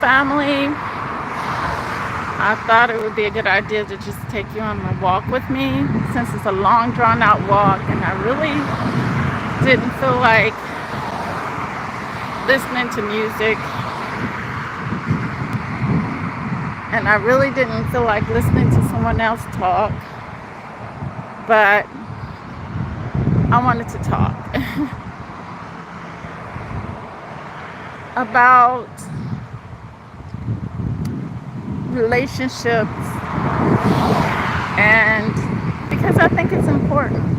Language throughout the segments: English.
family, I thought it would be a good idea to just take you on a walk with me since it's a long drawn out walk and I really didn't feel like listening to music and I really didn't feel like listening to someone else talk, but I wanted to talk about relationships, and because I think it's important.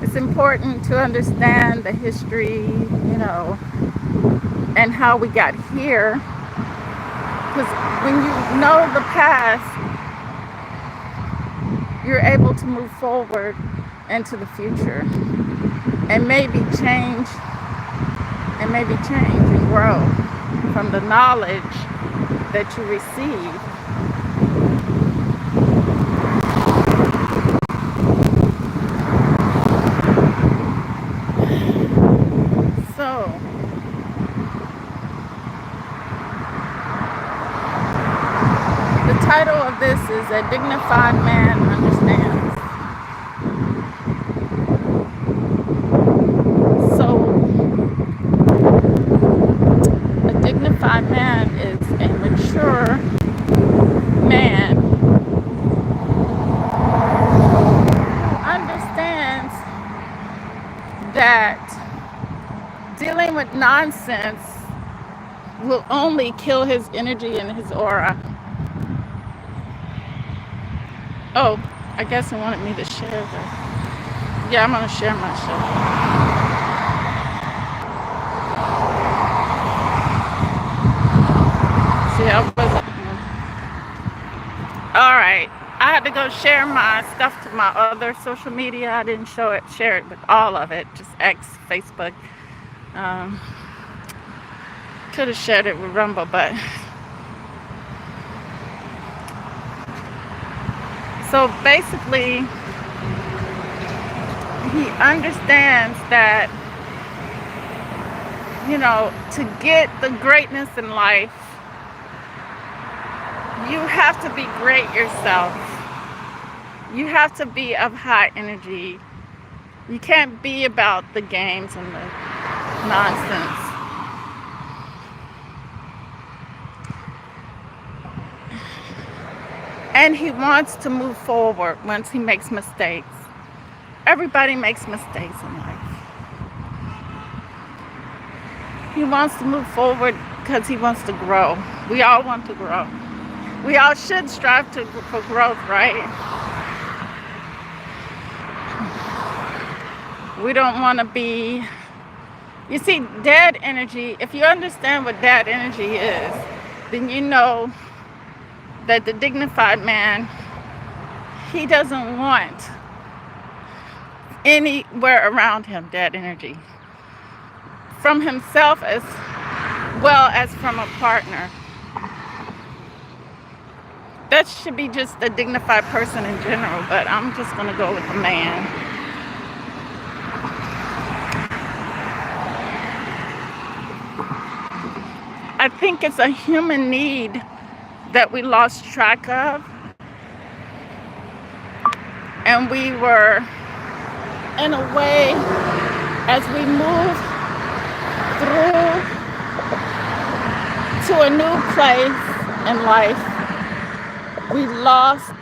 It's important to understand the history, and how we got here. Because when you know the past, you're able to move forward into the future and maybe change and grow from the knowledge that you receive. So, the title of this is A Dignified Man Understands. So, a dignified man is a mature man who understands that dealing with nonsense will only kill his energy and his aura. Oh, I guess he wanted me to share that. Yeah, I'm gonna share my show. See, I wasn't. All right, I had to go share my stuff to my other social media. I didn't share it with all of it, just X, Facebook. Um, Could have shared it with Rumble, but so basically, he understands that to get the greatness in life, you have to be great yourself. You have to be of high energy. You can't be about the games and the nonsense. And he wants to move forward once he makes mistakes. Everybody makes mistakes in life. He wants to move forward because he wants to grow. We all want to grow. We all should strive for growth, right? We don't want to be... You see, dead energy, if you understand what dead energy is, then you know that the dignified man, he doesn't want anywhere around him dead energy. From himself as well as from a partner. That should be just a dignified person in general, but I'm just going to go with the man. I think it's a human need that we lost track of. And we were, in a way, as we move through to a new place in life, we lost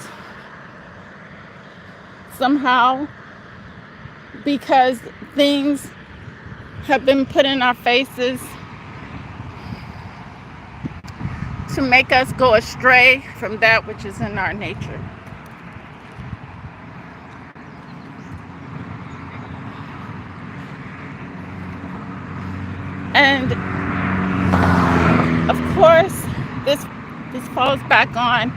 somehow because things have been put in our faces to make us go astray from that which is in our nature. And of course, this falls back on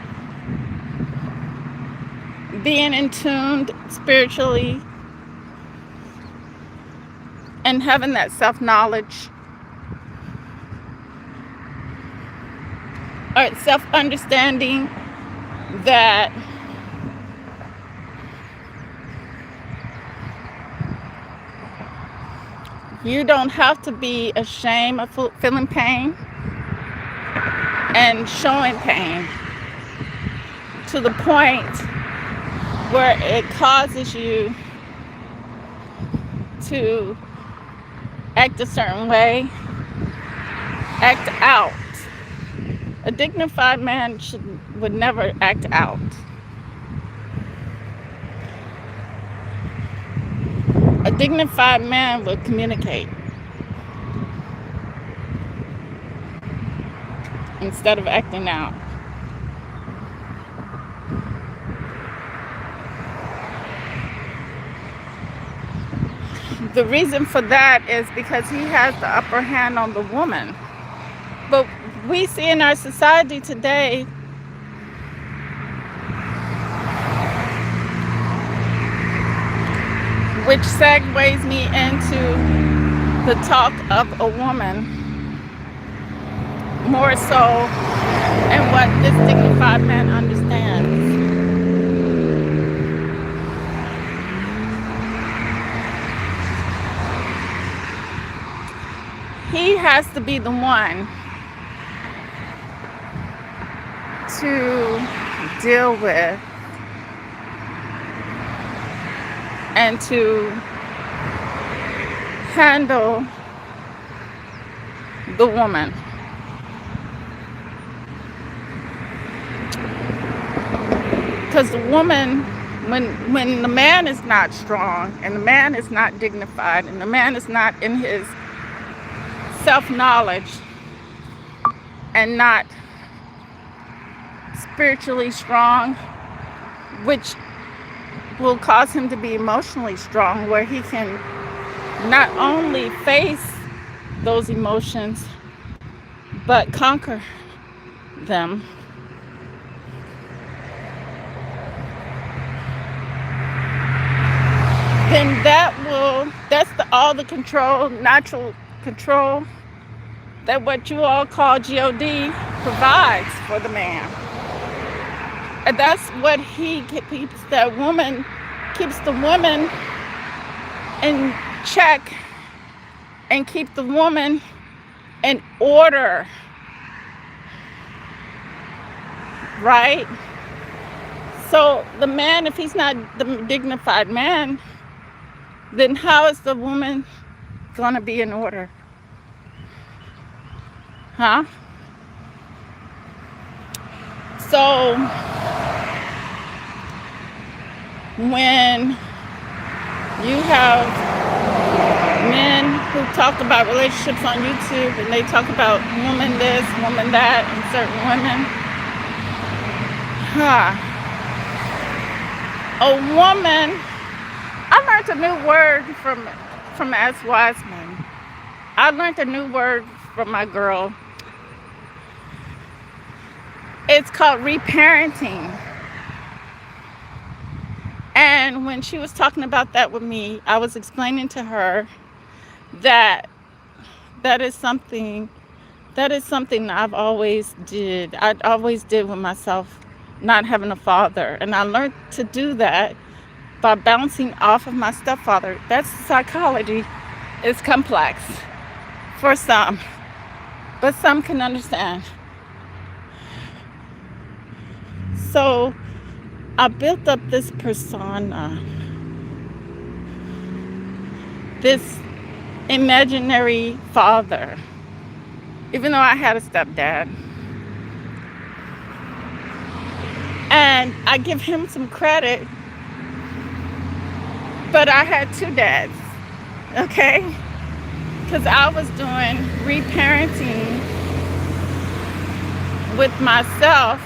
being in tuned spiritually and having that self-knowledge, or self-understanding that you don't have to be ashamed of feeling pain. and showing pain to the point where it causes you to act a certain way, act out. A dignified man would never act out. A dignified man would communicate instead of acting out. The reason for that is because he has the upper hand on the woman. But we see in our society today, which segues me into the talk of a woman, more so, and what this dignified man understands. He has to be the one to deal with and to handle the woman. Because the woman, when the man is not strong and the man is not dignified and the man is not in his self-knowledge and not spiritually strong, which will cause him to be emotionally strong, where he can not only face those emotions but conquer them. Then that's all the control, natural control, that what you all call God provides for the man. And that's what he keeps the woman in check and keep the woman in order, right? So the man, if he's not the dignified man, then how is the woman gonna be in order? Huh? So when you have men who talk about relationships on YouTube and they talk about woman this, woman that, and certain women, a woman, I learned a new word from S. Wiseman. I learned a new word from my girl. It's called reparenting. And when she was talking about that with me, I was explaining to her that is something I've always did. I always did with myself, not having a father. And I learned to do that by bouncing off of my stepfather. That's psychology. It's complex for some, but some can understand. So I built up this persona, this imaginary father, even though I had a stepdad. And I give him some credit, but I had two dads, okay? Because I was doing reparenting with myself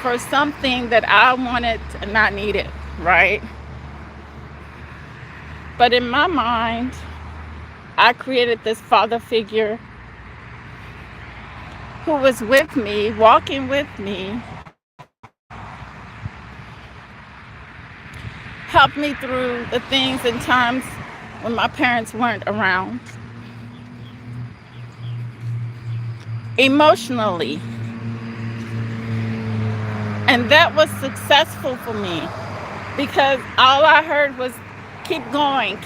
for something that I wanted and not needed, right? But in my mind, I created this father figure who was with me, walking with me, helped me through the things and times when my parents weren't around. Emotionally. And that was successful for me because all I heard was keep going,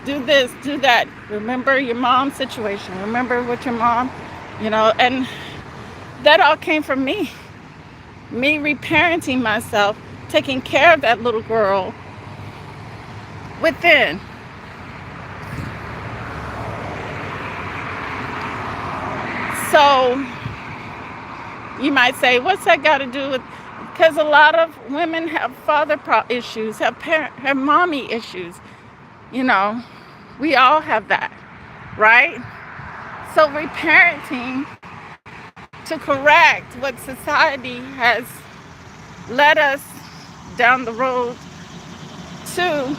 do this, do that. Remember your mom's situation. Remember what your mom, and That all came from me. Me reparenting myself, taking care of that little girl within. So you might say, what's that got to do with? Because a lot of women have issues, have mommy issues. You know, we all have that, right? So reparenting to correct what society has led us down the road to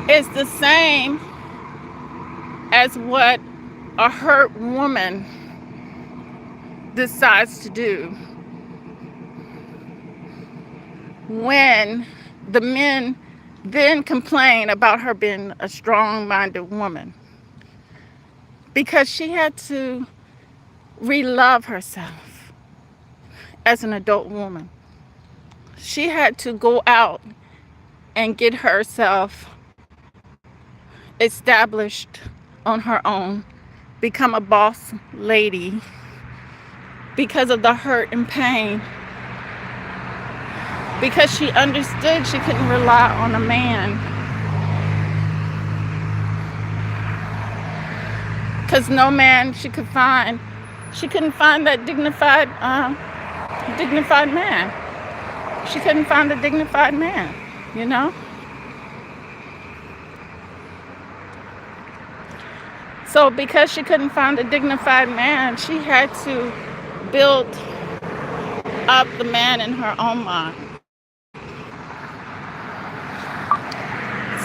is the same as what a hurt woman decides to do when the men then complain about her being a strong-minded woman, because she had to re-love herself as an adult woman. She had to go out and get herself established on her own, become a boss lady because of the hurt and pain, because she understood she couldn't rely on a man, because no man she couldn't find that dignified man. She couldn't find a dignified man, you know? So because she couldn't find a dignified man, she had to build up the man in her own mind.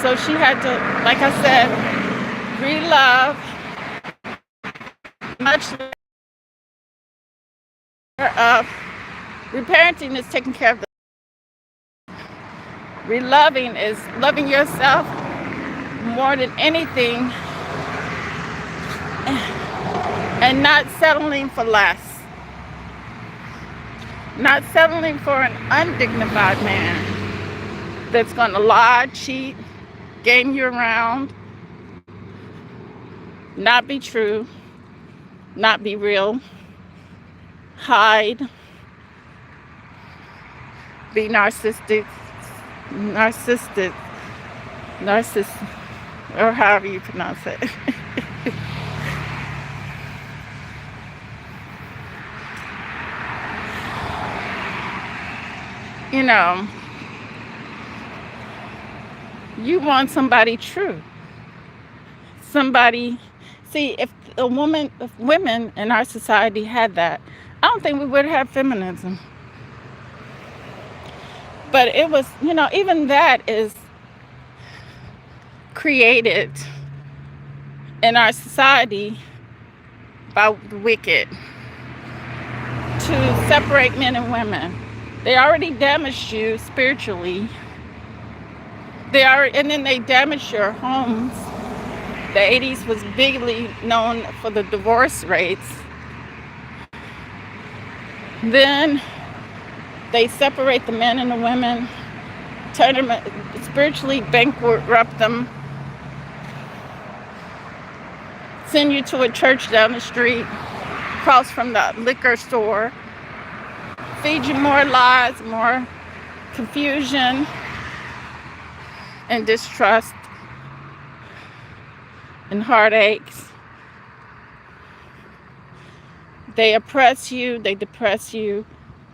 So she had to, like I said, re-love, much of reparenting is taking care of the reloving is loving yourself more than anything and not settling for less. Not settling for an undignified man that's going to lie, cheat, game you around, not be true, not be real, hide, be narcissistic, or however you pronounce it. You know, you want somebody true. Somebody, see, if women in our society had that, I don't think we would have feminism. But it was, you know, even that is created in our society by the wicked to separate men and women. They already damaged you spiritually. And then they damaged your homes. The 80s was bigly known for the divorce rates. Then they separate the men and the women, turn them, spiritually bankrupt them, send you to a church down the street, across from the liquor store, feed you more lies, more confusion and distrust and heartaches. They oppress you, they depress you.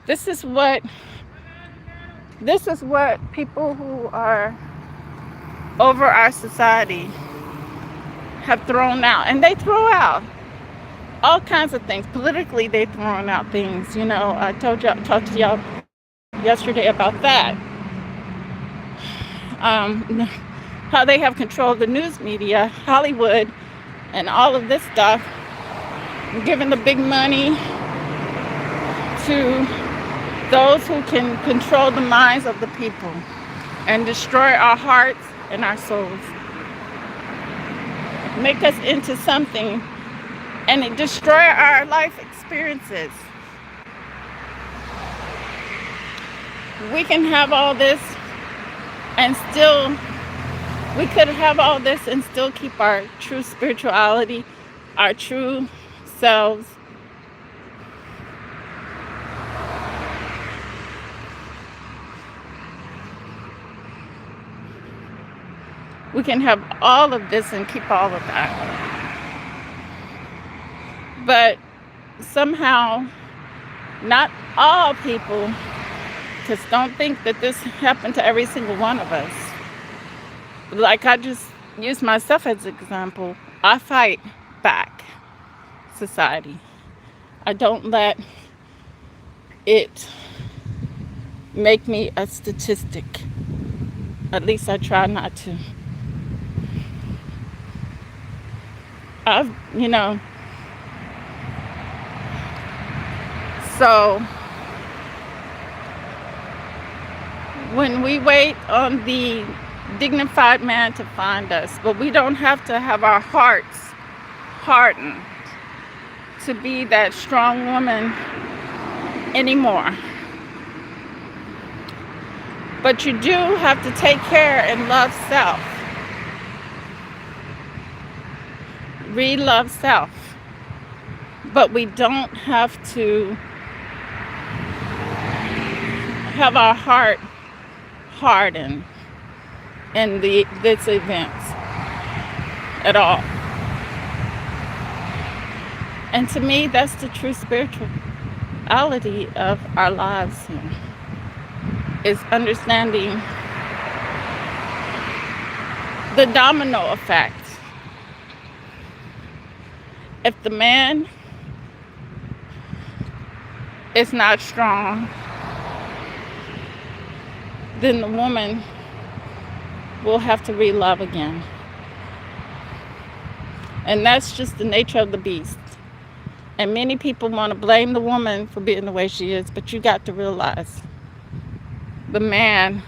This is what people who are over our society have thrown out. And they throw out all kinds of things. Politically, they've thrown out things. You know, I talked to y'all yesterday about that. How they have control of the news media, Hollywood, and all of this stuff, giving the big money to those who can control the minds of the people and destroy our hearts and our souls. Make us into something and destroy our life experiences. We can have all this and still We could have all this and still keep our true spirituality, our true selves. We can have all of this and keep all of that. But somehow, not all people, because don't think that this happened to every single one of us. Like I just use myself as an example. I fight back society. I don't let it make me a statistic. At least I try not to. I've, so when we wait on the dignified man to find us, but we don't have to have our hearts hardened to be that strong woman anymore. But you do have to take care and love self. Re-love self. But we don't have to have our heart hardened in this events at all. And to me, that's the true spirituality of our lives here, is understanding the domino effect. If the man is not strong, then the woman will have to re-love again. And that's just the nature of the beast. And many people want to blame the woman for being the way she is, but you got to realize the man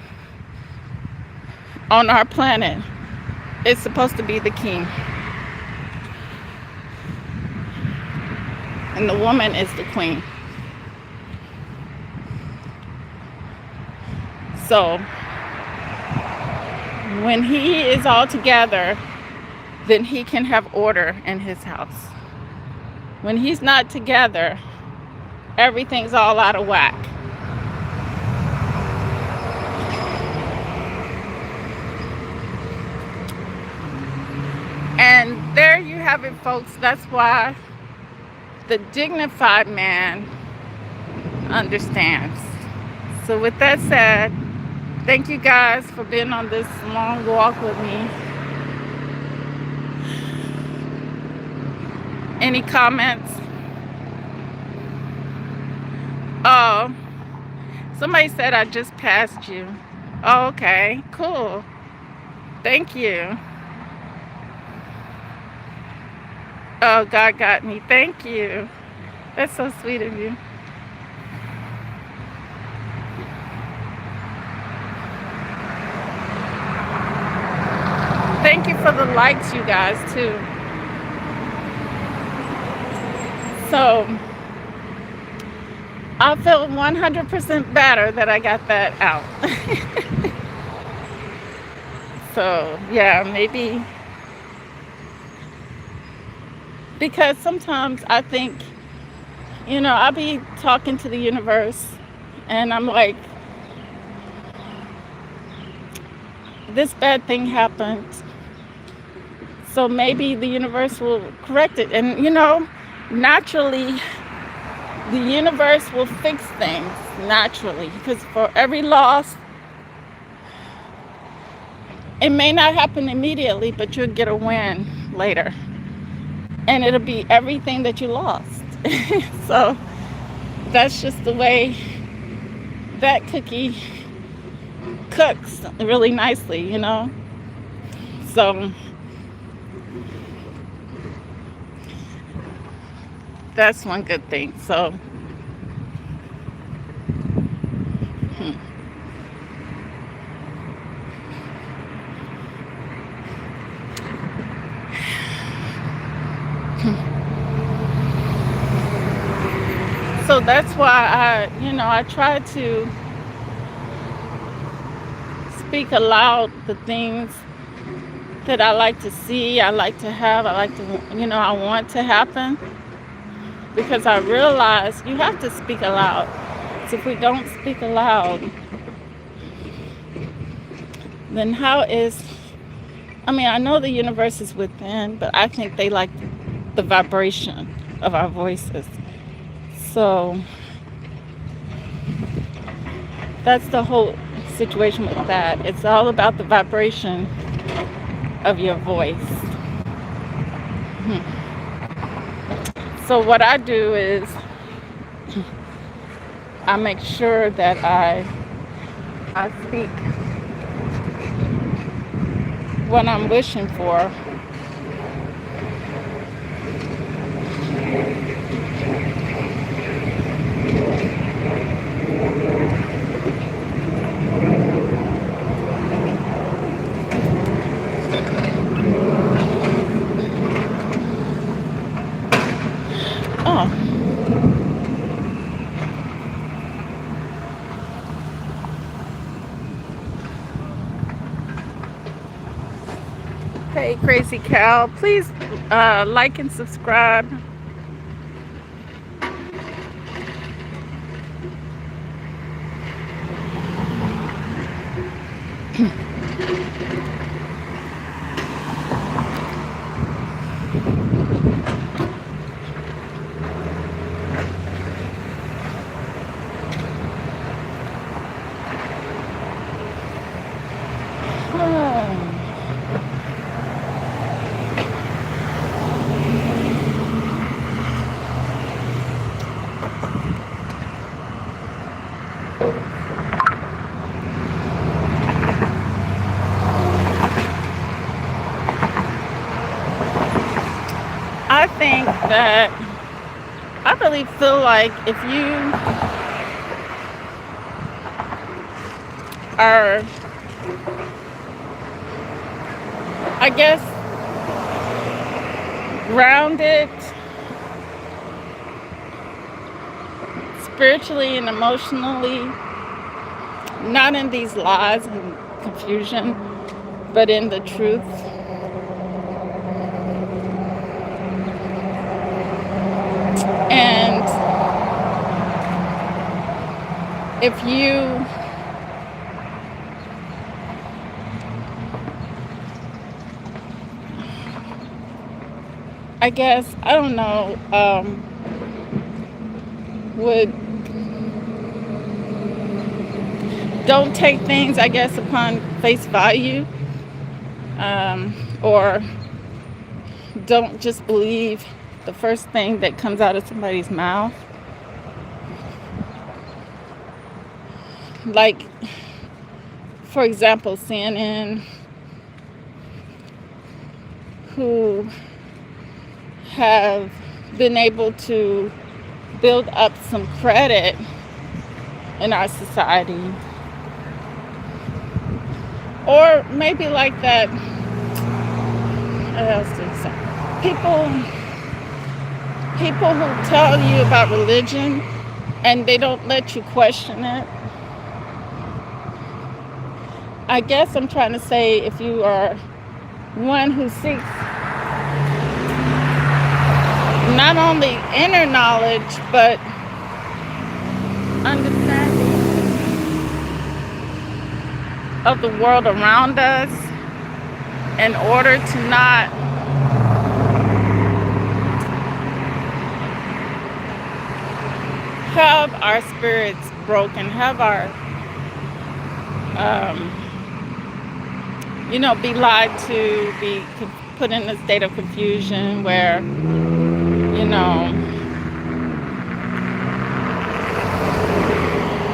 on our planet is supposed to be the king. And the woman is the queen. So when he is all together, then he can have order in his house. When he's not together, everything's all out of whack. And there you have it, folks. That's why the dignified man understands. So with that said, thank you guys for being on this long walk with me. Any comments? Oh, somebody said I just passed you. Oh, okay, cool. Thank you. Oh, God got me. Thank you. That's so sweet of you. Thank you for the likes, you guys, too. So, I feel 100% better that I got that out. So, yeah, maybe. Because sometimes I think, I'll be talking to the universe and I'm like, this bad thing happened. So maybe the universe will correct it. And, naturally, the universe will fix things naturally. Because for every loss, it may not happen immediately, but you'll get a win later. And it'll be everything that you lost. So that's just the way that cookie cooks really nicely, So that's one good thing. So so that's why I try to speak aloud the things that I like to see, I like to have, I like to, I want to happen, because I realize you have to speak aloud. So if we don't speak aloud, then how is, I know the universe is within, but I think they like the vibration of our voices. So that's the whole situation with that. It's all about the vibration of your voice. So what I do is I make sure that I speak what I'm wishing for. Oh, hey, Crazy Cow. Please like and subscribe. I think that I really feel like if you are, I guess, grounded spiritually and emotionally, not in these lies and confusion, but in the truth. And if you I guess, I don't know, would don't take things, I guess, upon face value, or don't just believe the first thing that comes out of somebody's mouth. Like, for example, CNN, who have been able to build up some credit in our society. Or maybe like that, what else did I say? People who tell you about religion and they don't let you question it. I guess I'm trying to say, if you are one who seeks not only inner knowledge, but understanding of the world around us, in order to not have our spirits broken, have our, be lied to, be put in a state of confusion where,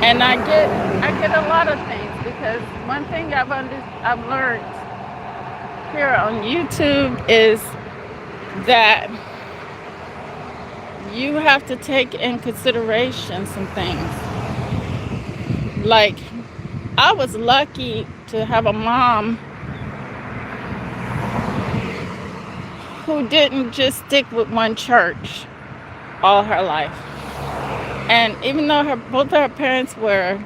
and I get a lot of things, because one thing I've learned here on YouTube is that you have to take in consideration some things. Like, I was lucky to have a mom who didn't just stick with one church all her life. And even though both of her parents were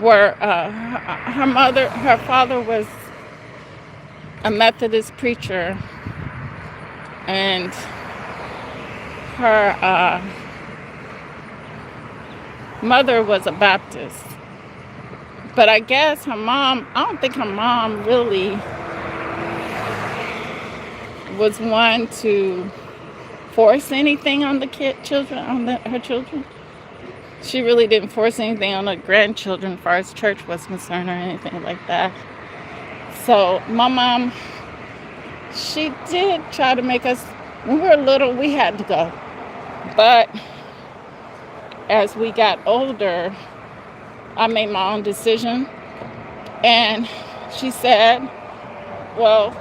were her father was a Methodist preacher, and her mother was a Baptist. But I guess her mom, I don't think her mom really was one to force anything on the children, on her children. She really didn't force anything on her grandchildren as far as church was concerned or anything like that. So my mom, she did try to make us, when we were little, we had to go. But as we got older, I made my own decision. And she said, well,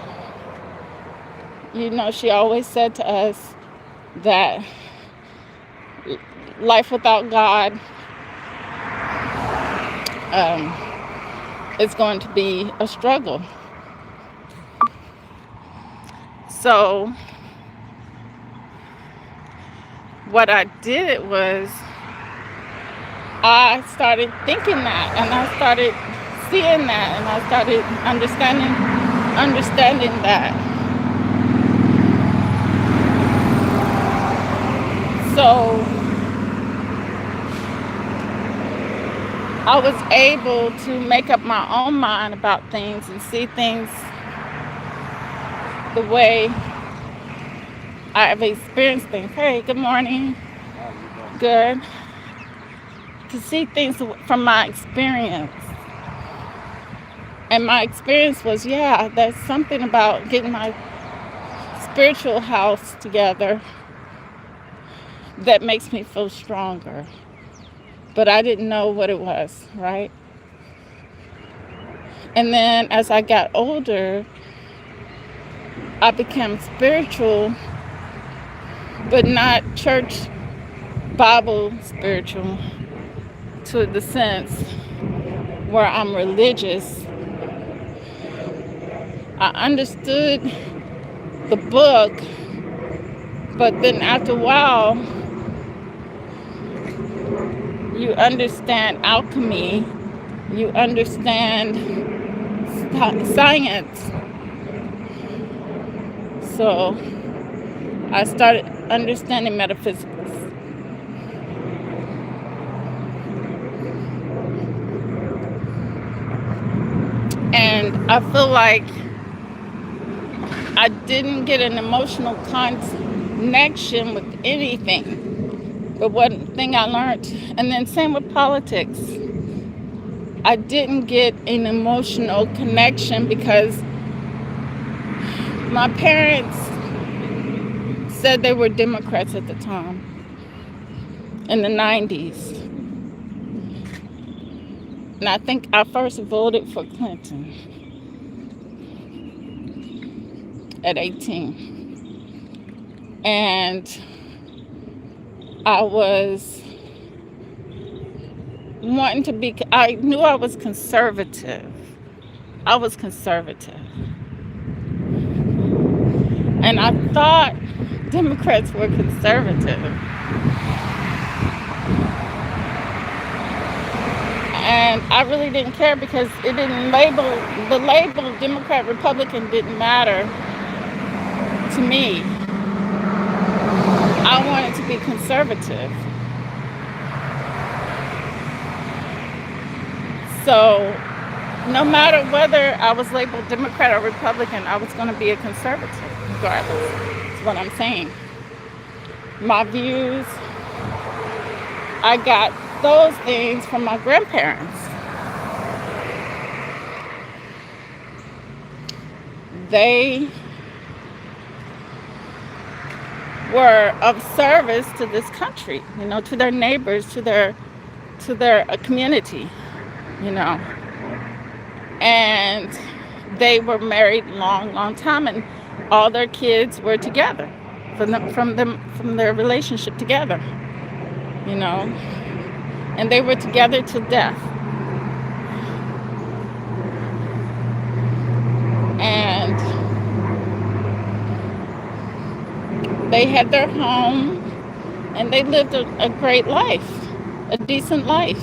she always said to us that life without God is going to be a struggle. So what I did was I started thinking that, and I started seeing that, and I started understanding that. So I was able to make up my own mind about things and see things the way I've experienced things. Hey, good morning. Good. To see things from my experience. And my experience was, there's something about getting my spiritual house together that makes me feel stronger. But I didn't know what it was, right? And then as I got older, I became spiritual, but not church Bible spiritual, to the sense where I'm religious. I understood the book, but then after a while, you understand alchemy, you understand science. So I started understanding metaphysics. And I feel like I didn't get an emotional connection with anything. But one thing I learned, and then same with politics, I didn't get an emotional connection because my parents said they were Democrats at the time, in the 90s. And I think I first voted for Clinton at 18. And I was wanting to be, I knew I was conservative. I was conservative. And I thought Democrats were conservative. And I really didn't care because it didn't the label Democrat, Republican didn't matter to me. I wanted to be conservative. So no matter whether I was labeled Democrat or Republican, I was going to be a conservative regardless. That's what I'm saying. My views, I got those things from my grandparents. They were of service to this country, to their neighbors, to their community, and they were married long time, and all their kids were together from their relationship together, and they were together till death. And they had their home, and they lived a great life, a decent life,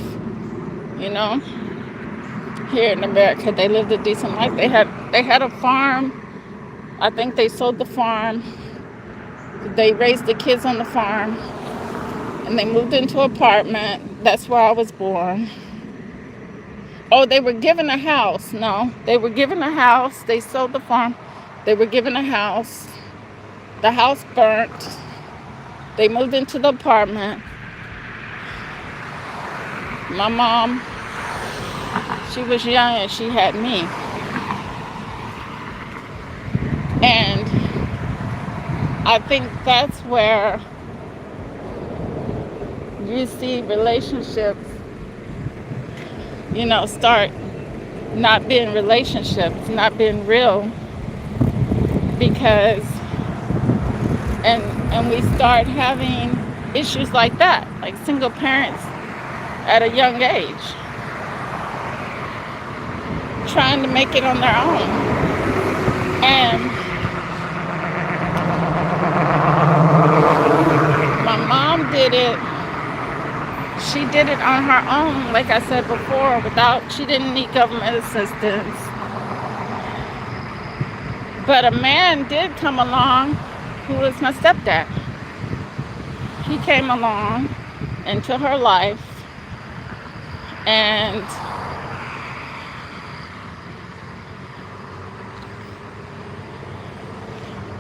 here in America. They lived a decent life. They had a farm. I think they sold the farm. They raised the kids on the farm, and they moved into an apartment. That's where I was born. Oh, they were given a house. No, they were given a house. They sold the farm. They were given a house. The house burnt. They moved into the apartment. My mom, she was young and she had me. And I think that's where you see relationships, start not being relationships, not being real, because and we start having issues like that, like single parents at a young age, trying to make it on their own. And my mom did it. She did it on her own, like I said before, she didn't need government assistance. But a man did come along who was my stepdad. He came along into her life, and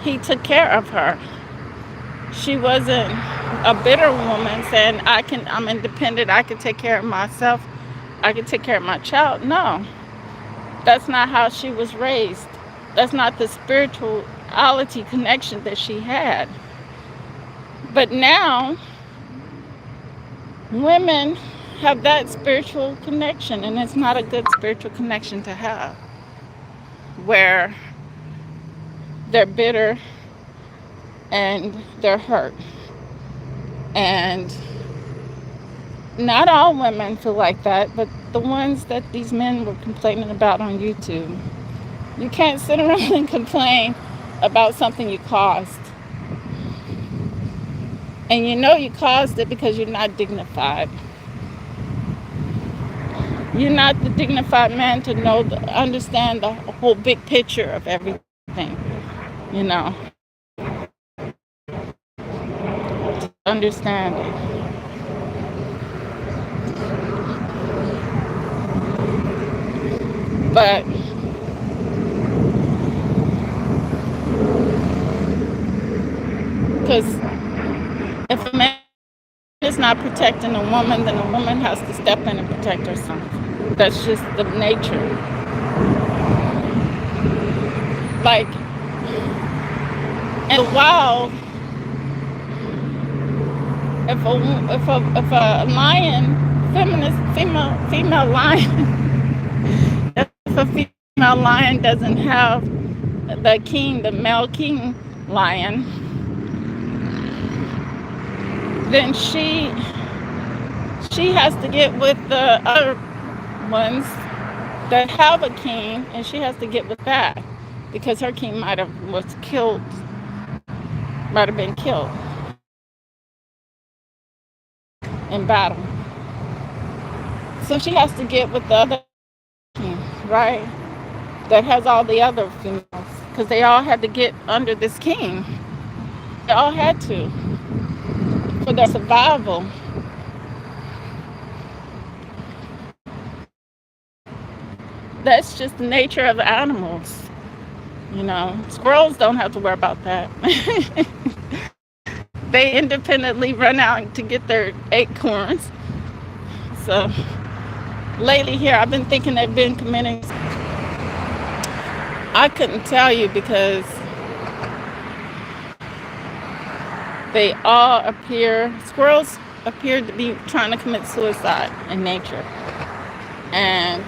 he took care of her. She wasn't a bitter woman saying, I'm independent, I can take care of myself, I can take care of my child. No, that's not how she was raised. That's not the spirituality connection that she had. But now, women have that spiritual connection, and it's not a good spiritual connection to have, where they're bitter and they're hurt. And not all women feel like that, but the ones that these men were complaining about on YouTube. You can't sit around and complain about something you caused. And you caused it because you're not dignified. You're not the dignified man to understand the whole big picture of everything, understand it. But because if a man is not protecting a woman, then a woman has to step in and protect herself. That's just the nature. Like, in the wild, if a lion, female lion, if a female lion doesn't have the male king lion, then she has to get with the other ones that have a king, and she has to get with that because her king might have been killed in battle. So she has to get with the other king, right? That has all the other females, because they all had to get under this king. They all had to, for their survival. That's just the nature of animals. Squirrels don't have to worry about that. They independently run out to get their acorns. So lately here, I've been thinking they've been committing. I couldn't tell you, because squirrels appear to be trying to commit suicide in nature. And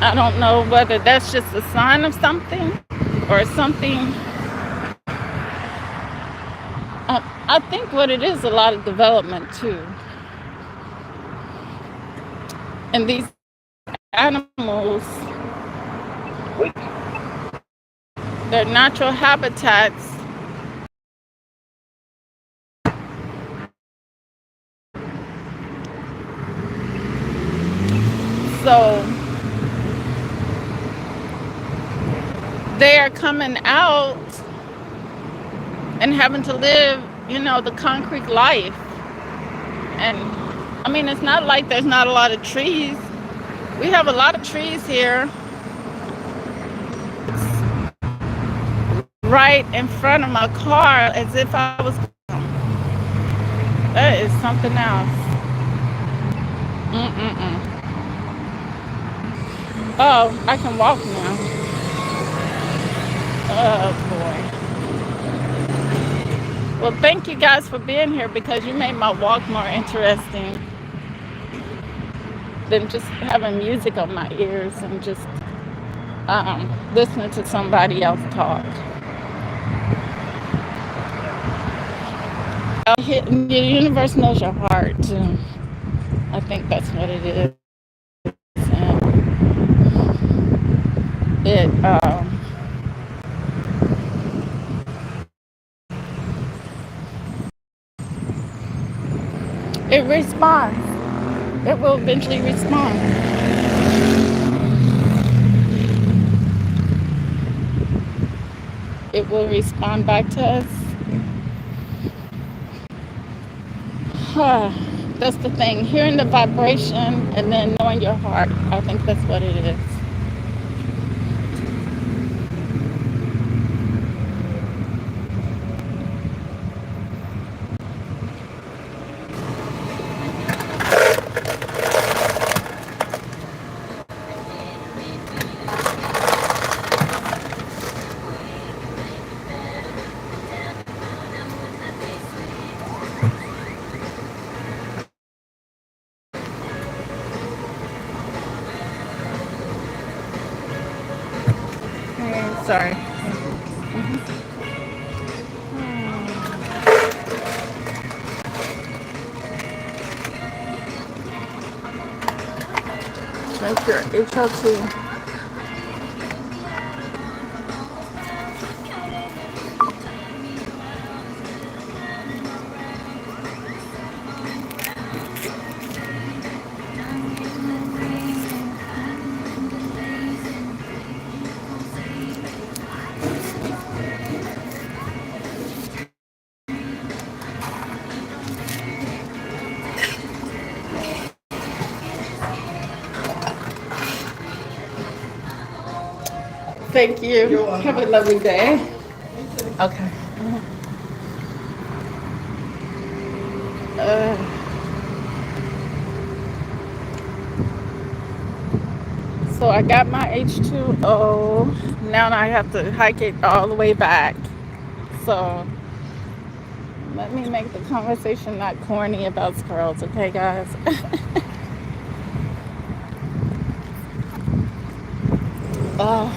I don't know whether that's just a sign of something or something. I think what it is, a lot of development too. And these animals, their natural habitats, So they are coming out and having to live, the concrete life. And I mean, it's not like there's not a lot of trees. We have a lot of trees here right in front of my car as if I was. That is something else. Mm-mm-mm. Oh, I can walk now. Oh, boy. Well, thank you guys for being here because you made my walk more interesting than just having music on my ears and just listening to somebody else talk. The universe knows your heart, too. I think that's what it is. And it responds. It will eventually respond. It will respond back to us. That's the thing. Hearing the vibration and then knowing your heart. I think that's what it is. Sorry. Make your HO2. Thank you. Have a lovely day. Okay. Uh, so I got my H2O. Now I have to hike it all the way back. So let me make the conversation not corny about squirrels, okay, guys? uh,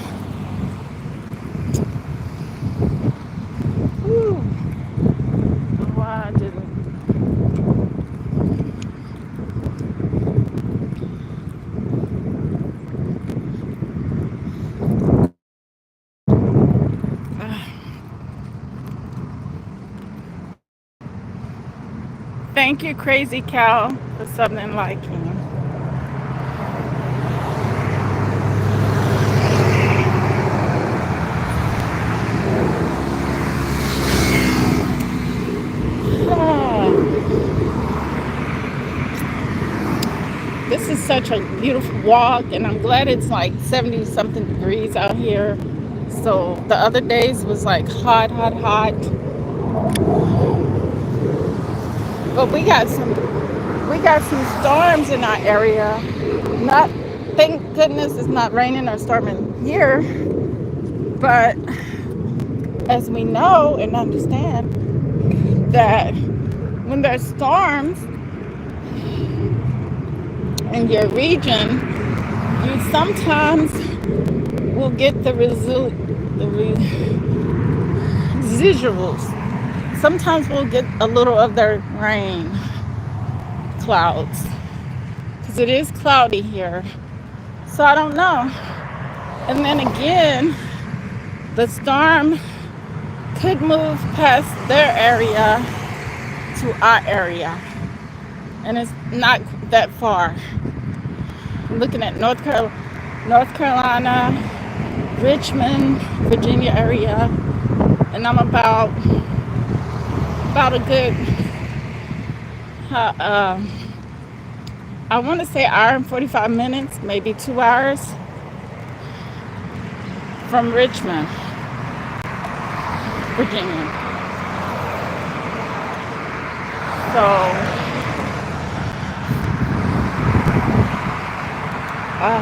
whew. Why I didn't. Thank you, Crazy Cow, for something liking. This is such a beautiful walk, and I'm glad it's like 70 something degrees out here. So the other days was like hot, hot, hot. But we got some storms in our area. Not Thank goodness it's not raining or storming here. But as we know and understand that when there's storms in your region, you sometimes will get the residuals. Sometimes we'll get a little of their rain clouds because it is cloudy here. So I don't know. And then again, the storm could move past their area to our area. And it's not that far. looking at North Carolina, Richmond, Virginia area, and I'm about a good, uh, uh, I want to say hour and 45 minutes, maybe 2 hours from Richmond, Virginia. So, uh,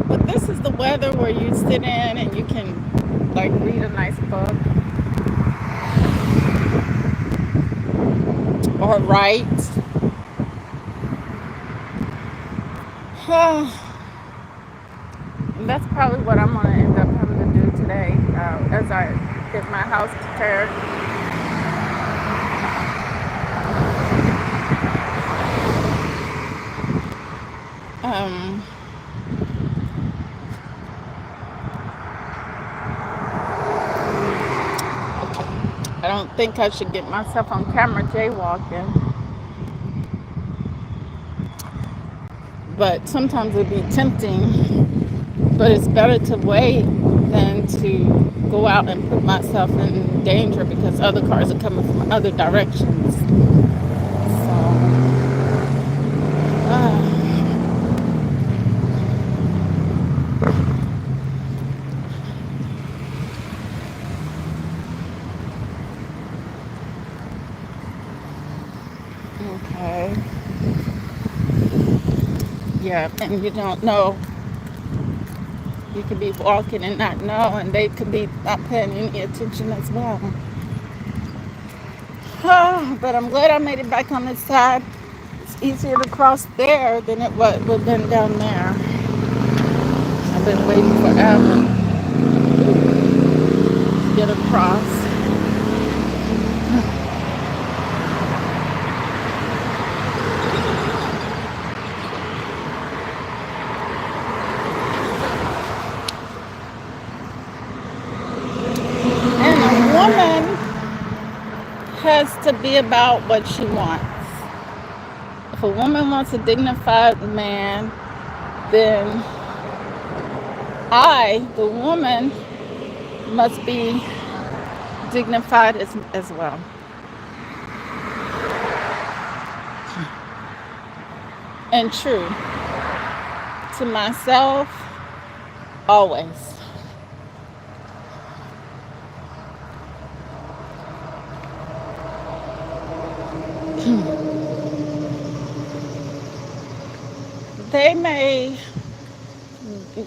but this is the weather where you sit in and you can like read a nice book or write. And that's probably what I'm gonna end up having to do today as I get my house prepared. Um, I don't think I should get myself on camera jaywalking, but sometimes it'd be tempting. But it's better to wait than to go out and put myself in danger because other cars are coming from other directions. So, okay. Yeah, and you don't know. You could be walking and not know, and they could be not paying any attention as well. But I'm glad I made it back on this side. It's easier to cross there than it would have been down there. I've been waiting forever to get across. And a woman has to be about what she wants. If a woman wants a dignified man, then I, the woman, must be dignified as well. And true to myself, always. They may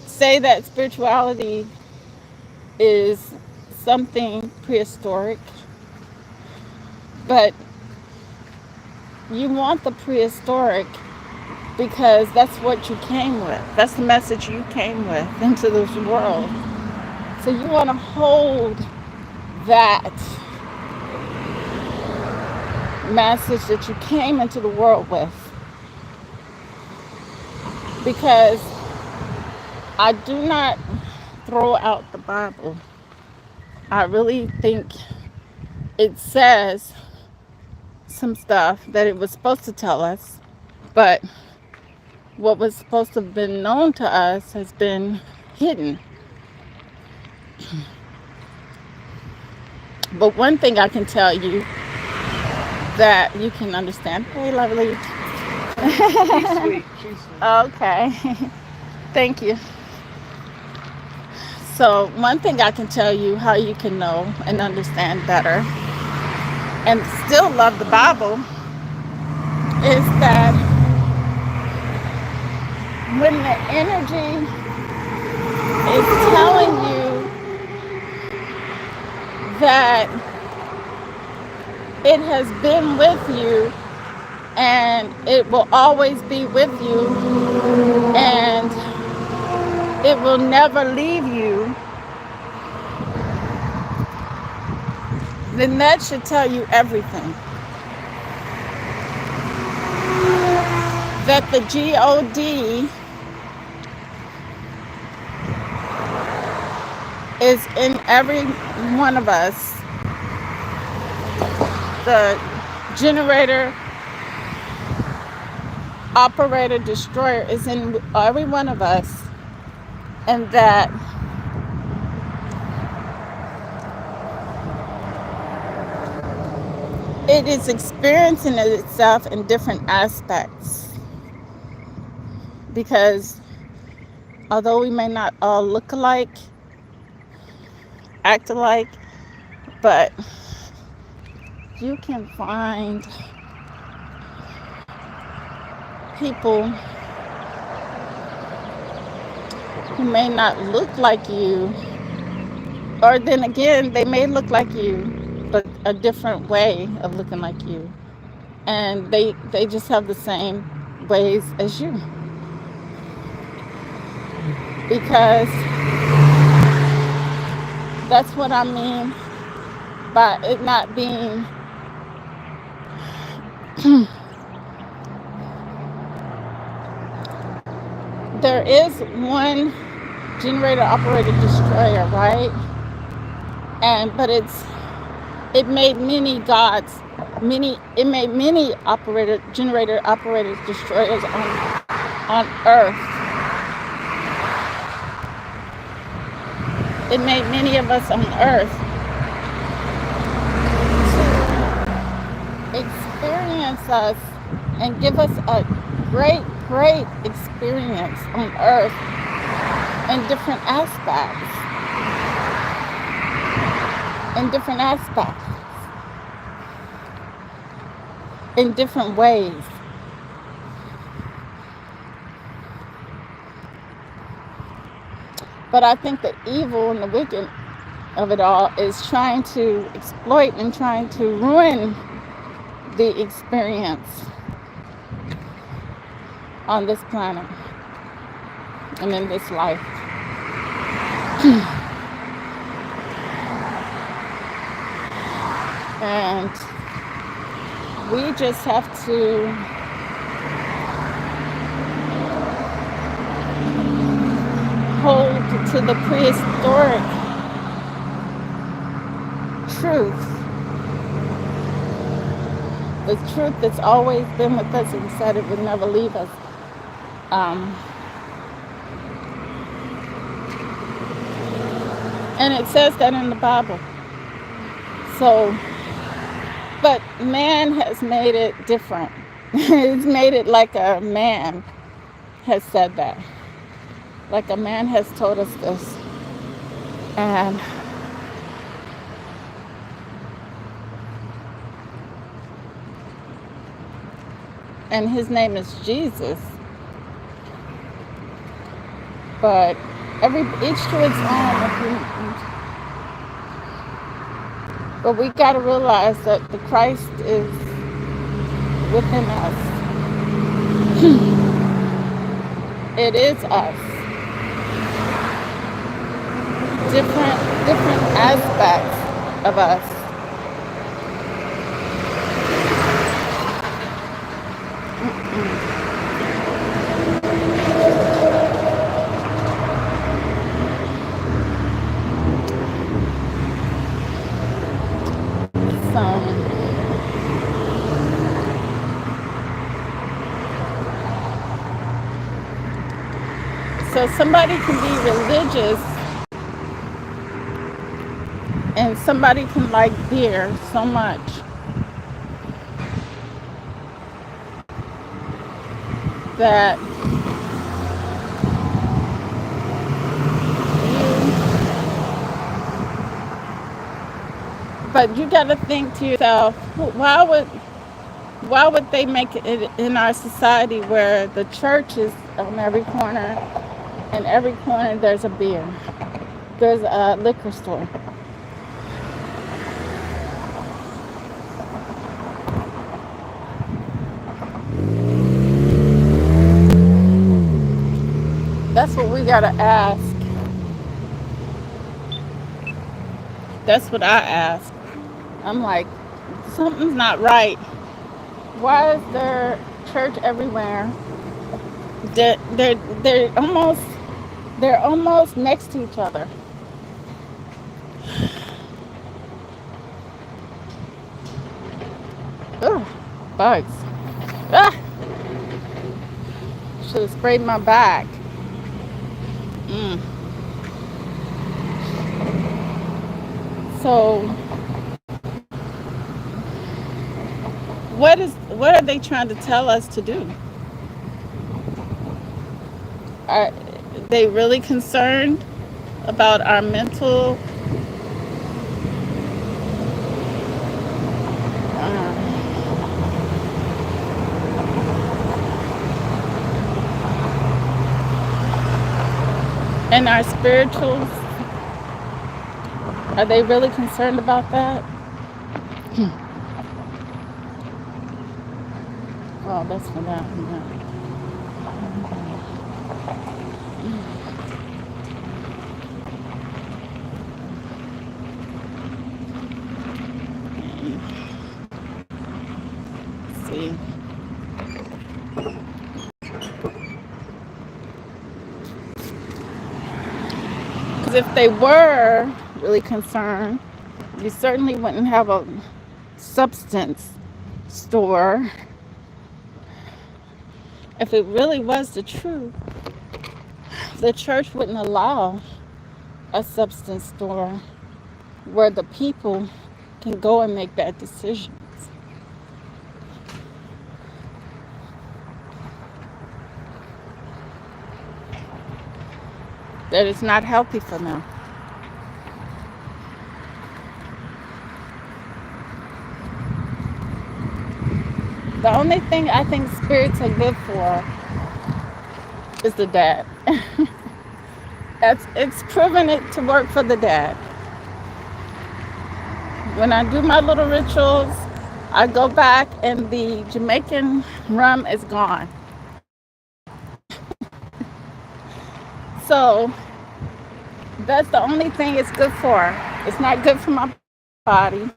say that spirituality is something prehistoric, but you want the prehistoric because that's what you came with. That's the message you came with into this world. So you want to hold that message that you came into the world with. Because I do not throw out the Bible. I really think it says some stuff that it was supposed to tell us, but what was supposed to have been known to us has been hidden. But one thing I can tell you that you can understand. Hey, lovely. She's sweet. She's sweet. Okay. Thank you. So one thing I can tell you how you can know and understand better and still love the Bible is that when the energy is telling you that it has been with you and it will always be with you and it will never leave you, then that should tell you everything. That the God is in every one of us. The generator, operator, destroyer is in every one of us, and that it is experiencing itself in different aspects. Because although we may not all look alike, act alike, but you can find people who may not look like you, or then again, they may look like you, but a different way of looking like you. And they just have the same ways as you. Because that's what I mean by it not being there is one generator operated destroyer, right? And but it made many gods, it made many generator operated destroyers on earth. It made many of us on earth to experience us and give us a great experience on earth in different aspects. In different aspects. In different ways. But I think the evil and the wicked of it all is trying to exploit and trying to ruin the experience on this planet and in this life. And we just have to hold to the prehistoric truth. The truth that's always been with us and said it would never leave us. And it says that in the Bible. So, but man has made it different. It's made it like a man has said that. Like a man has told us this. And his name is Jesus. But each to its own. But we got to realize that the Christ is within us. It is us. Different aspects of us. So somebody can be religious and somebody can like beer so much that but you got to think to yourself, why would they make it in our society where the church is on every corner, and every corner there's a beer, there's a liquor store. That's what we gotta ask. That's what I ask. I'm like, something's not right. Why is there church everywhere? They're almost next to each other. Bugs. Ah, should have sprayed my back. Mm. So, what are they trying to tell us to do? Are they really concerned about our mental uh, and our spirituals? Are they really concerned about that? Oh, that's for that. Yeah. See, because if they were really concerned, you certainly wouldn't have a substance store. If it really was the truth, the church wouldn't allow a substance store where the people can go and make bad decisions. That is not healthy for them. The only thing I think spirits are good for is the dad. It's proven it to work for the dad. When I do my little rituals, I go back and the Jamaican rum is gone. So that's the only thing it's good for. It's not good for my body.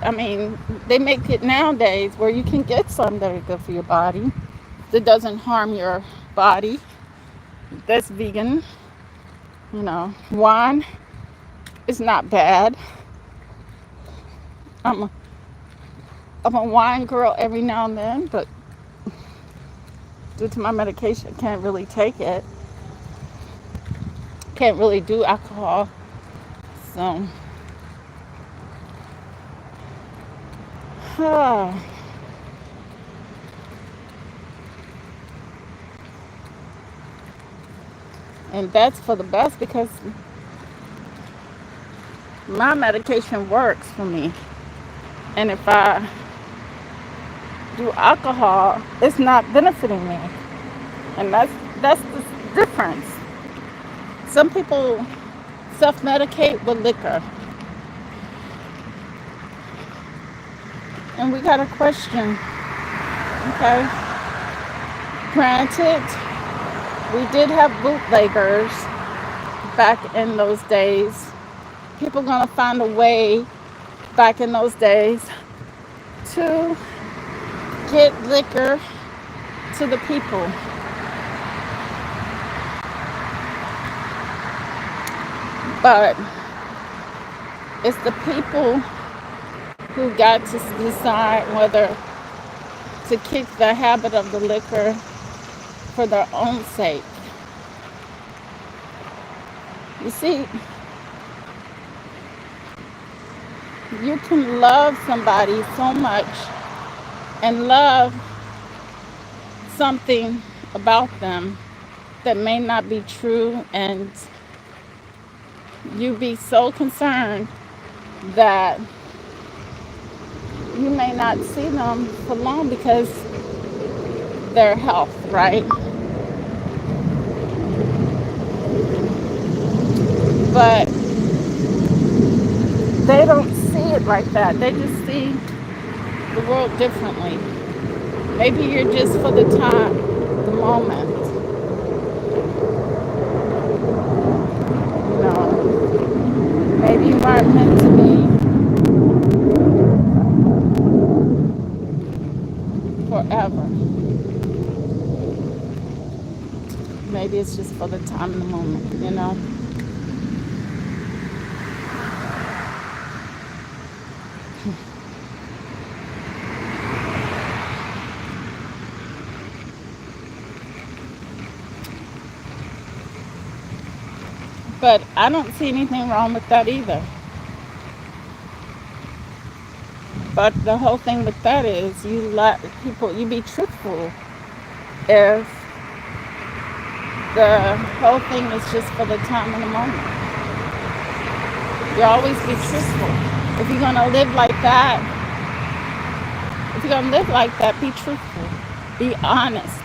I mean, they make it nowadays where you can get some that are good for your body, that doesn't harm your body, that's vegan. Wine is not bad. I'm a, I'm a wine girl every now and then, but due to my medication, I can't really take it. Can't really do alcohol. So, and that's for the best because my medication works for me. And if I do alcohol, it's not benefiting me. And that's the difference. Some people self-medicate with liquor. And we got a question. Okay. Granted, we did have bootleggers back in those days. People gonna find a way back in those days to get liquor to the people. But it's the people who got to decide whether to kick the habit of the liquor for their own sake. You see, you can love somebody so much and love something about them that may not be true, and you be so concerned that you may not see them for long because their health, right? But they don't see it like that. They just see the world differently. Maybe you're just for the time, the moment. Maybe you aren't meant to be forever. Maybe it's just for the time and the moment. But I don't see anything wrong with that either. But the whole thing with that is you let people, you be truthful. If the whole thing is just for the time and the moment, you always be truthful. If you're gonna live like that, if you're gonna live like that, be truthful, be honest,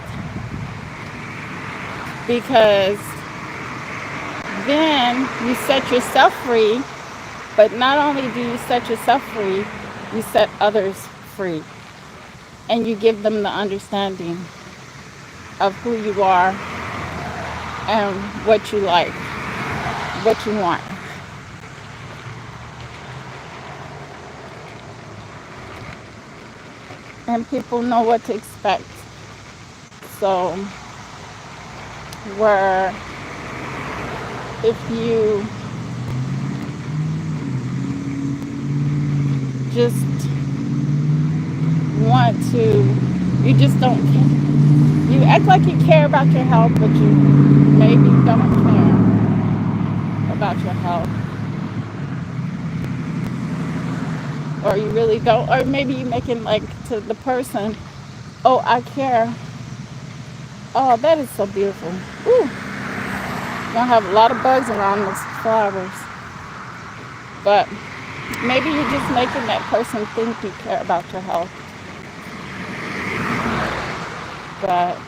because then you set yourself free. But not only do you set yourself free, you set others free, and you give them the understanding of who you are and what you like, what you want. And people know what to expect. So, where if you just want to, you just don't care. You act like you care about your health, but you maybe don't care about your health. Or you really don't. Or maybe you make it like to the person, oh, I care. Oh, that is so beautiful. Ooh, gonna have a lot of bugs around those flowers. But maybe you're just making that person think you care about your health. But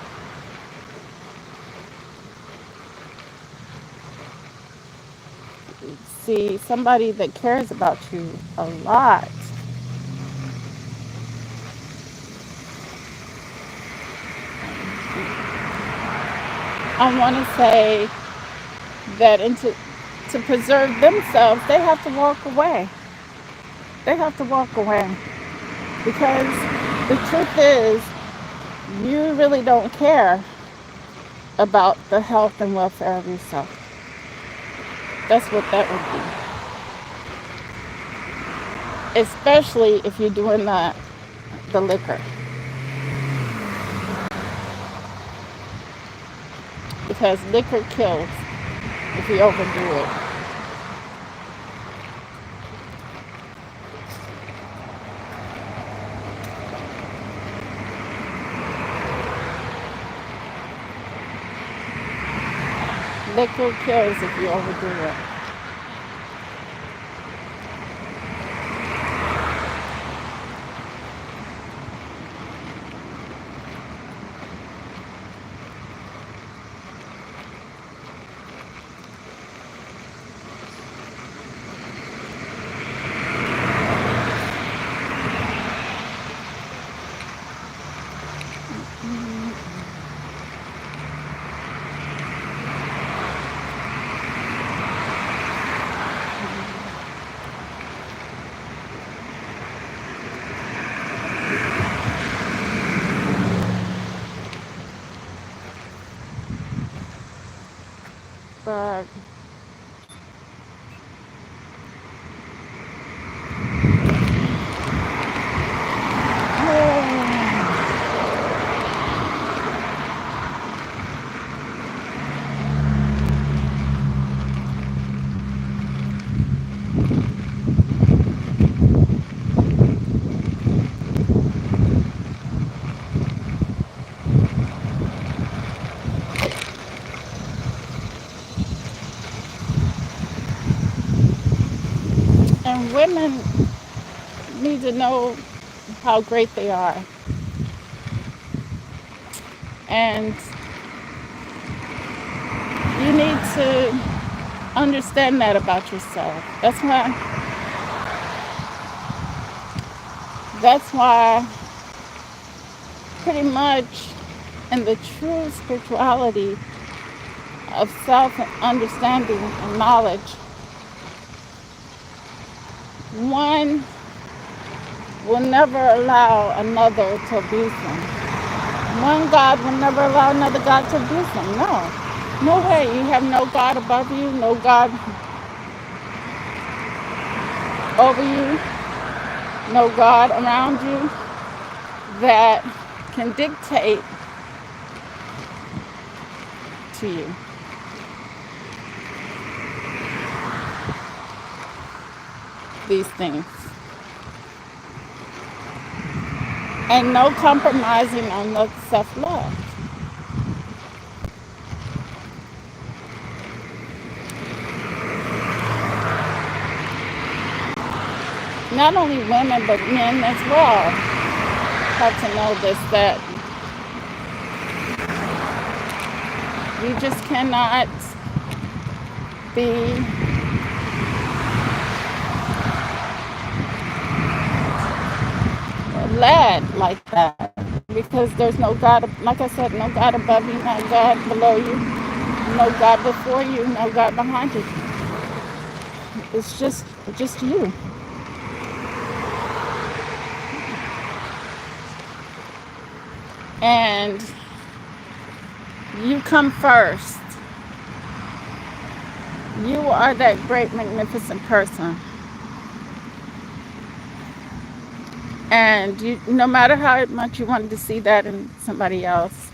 see, somebody that cares about you a lot, I want to say that to preserve themselves, they have to walk away. They have to walk away because the truth is, you really don't care about the health and welfare of yourself. That's what that would be. Especially if you're doing the liquor. Because liquor kills if you overdo it. Liquor kills if you overdo it. But and women need to know how great they are. And you need to understand that about yourself. That's why pretty much in the true spirituality of self understanding and knowledge, one will never allow another to abuse them. One God will never allow another God to abuse them. No. No way. You have no God above you, no God over you. no God around you that can dictate to you these things. And no compromising on the self-love. Not only women, but men as well have to know this, that you just cannot be led like that because there's no God, like I said, no God above you, no God below you, no God before you, no God behind you. It's just you. And you come first. You are that great, magnificent person. And you, no matter how much you wanted to see that in somebody else,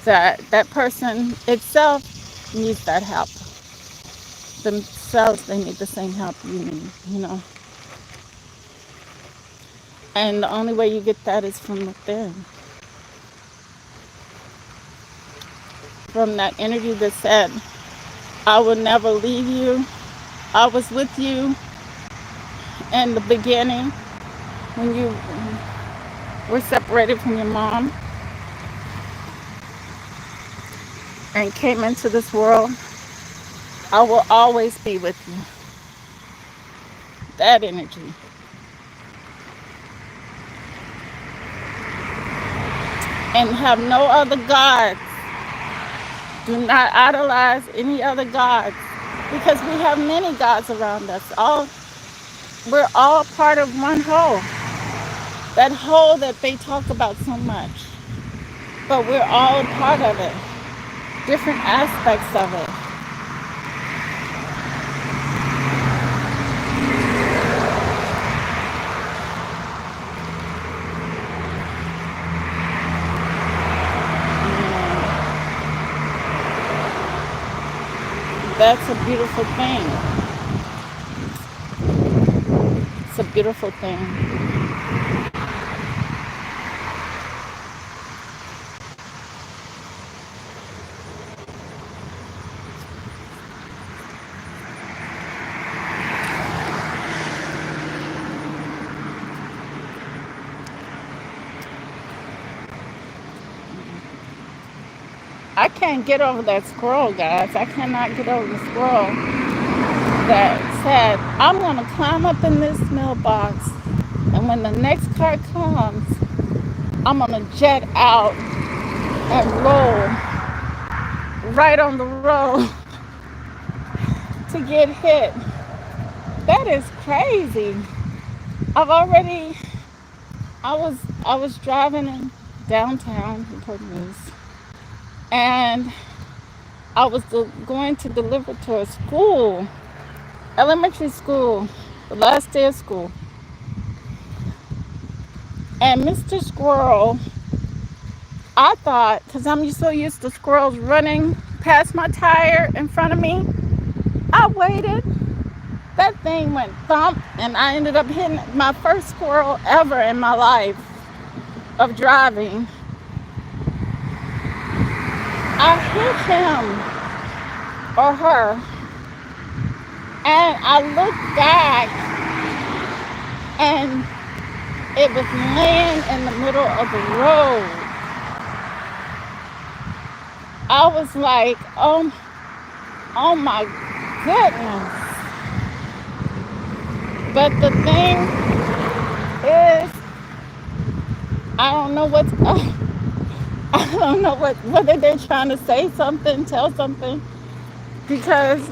that person itself needs that help. Themselves, they need the same help you need. And the only way you get that is from within. From that energy that said, I will never leave you. I was with you in the beginning when you were separated from your mom and came into this world. I will always be with you. That energy. And have no other gods. Do not idolize any other gods because we have many gods around us. We're all part of one whole. That whole that they talk about so much. But we're all a part of it. Different aspects of it. That's a beautiful thing. It's a beautiful thing. I can't get over that squirrel, guys. I cannot get over the squirrel that said, I'm going to climb up in this mailbox, and when the next car comes, I'm going to jet out and roll right on the road to get hit. That is crazy. I've already, I was driving in downtown in Port News, and I was going to deliver to a school, elementary school, the last day of school. And Mr. Squirrel, I thought, because I'm so used to squirrels running past my tire in front of me, I waited. That thing went thump, and I ended up hitting my first squirrel ever in my life of driving. I hit him or her, and I looked back, and it was laying in the middle of the road. I was like, oh my goodness. But the thing is, I don't know what's, I don't know whether they're trying to say something, tell something, because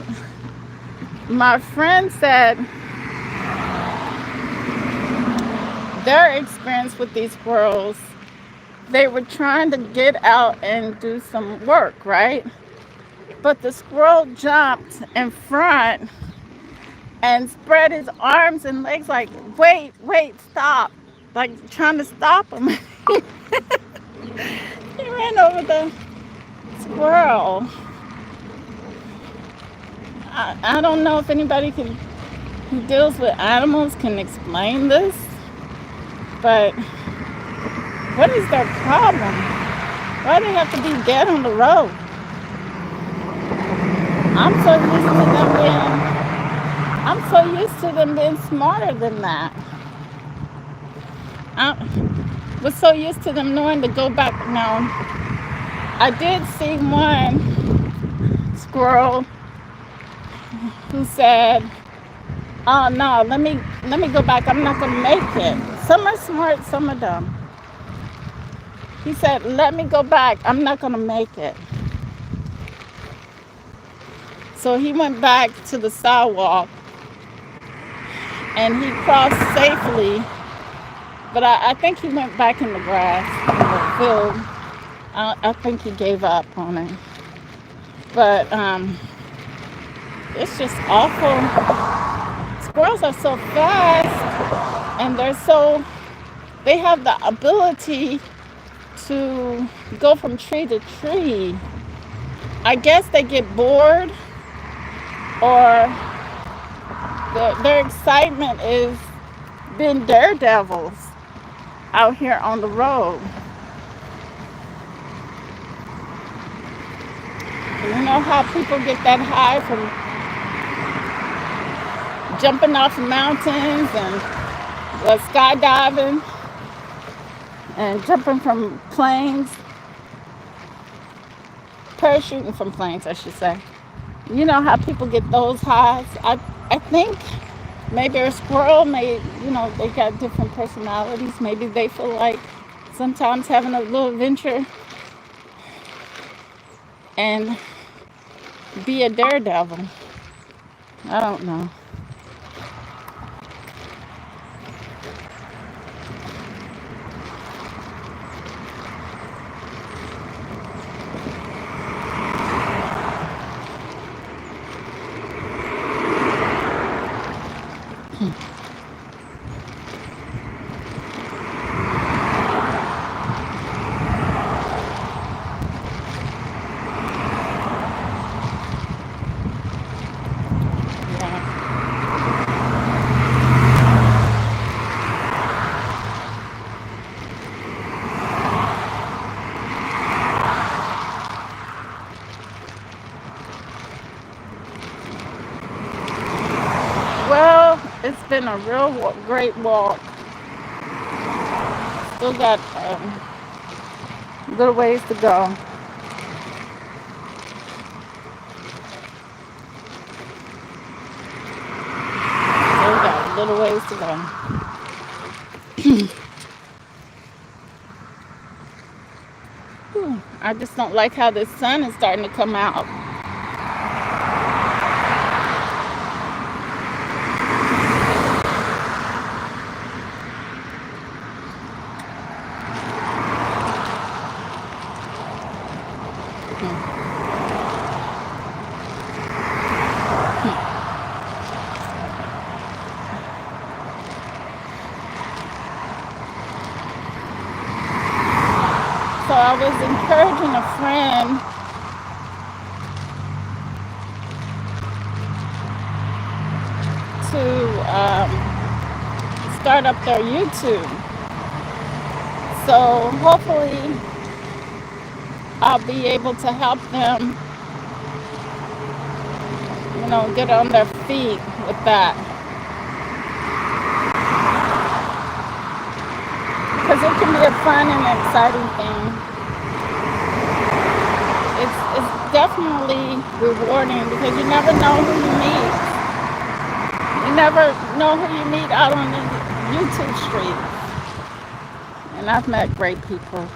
my friend said their experience with these squirrels, they were trying to get out and do some work, right? But the squirrel jumped in front and spread his arms and legs like, wait, wait, stop. Like trying to stop him. He ran over the squirrel. I don't know if anybody who deals with animals can explain this, but what is their problem? Why do they have to be dead on the road? I'm so used to them being I'm so used to them being smarter than that. I was so used to them knowing to go back. Now, I did see one squirrel who said, "Oh no, let me go back. I'm not gonna make it." Some are smart, some are dumb. He said, "Let me go back. I'm not gonna make it." So he went back to the sidewalk and he crossed safely. But I think he went back in the grass, in the field. I think he gave up on it. But it's just awful. Squirrels are so fast, and they have the ability to go from tree to tree. I guess they get bored, or their excitement is being daredevils out here on the road. You know how people get that high from jumping off mountains and skydiving and jumping from planes, parachuting from planes, I should say. You know how people get those highs? I think maybe a squirrel they got different personalities. Maybe they feel like sometimes having a little adventure and be a daredevil. I don't know. Yeah. Well, it's been a real great walk. Still got a little ways to go. Still got a little ways to go. Whew. I just don't like how the sun is starting to come out. Hmm. So I was encouraging a friend to start up their YouTube. So hopefully I'll be able to help them, get on their feet with that. Because it can be a fun and exciting thing. It's definitely rewarding because you never know who you meet. You never know who you meet out on the YouTube street. And I've met great people.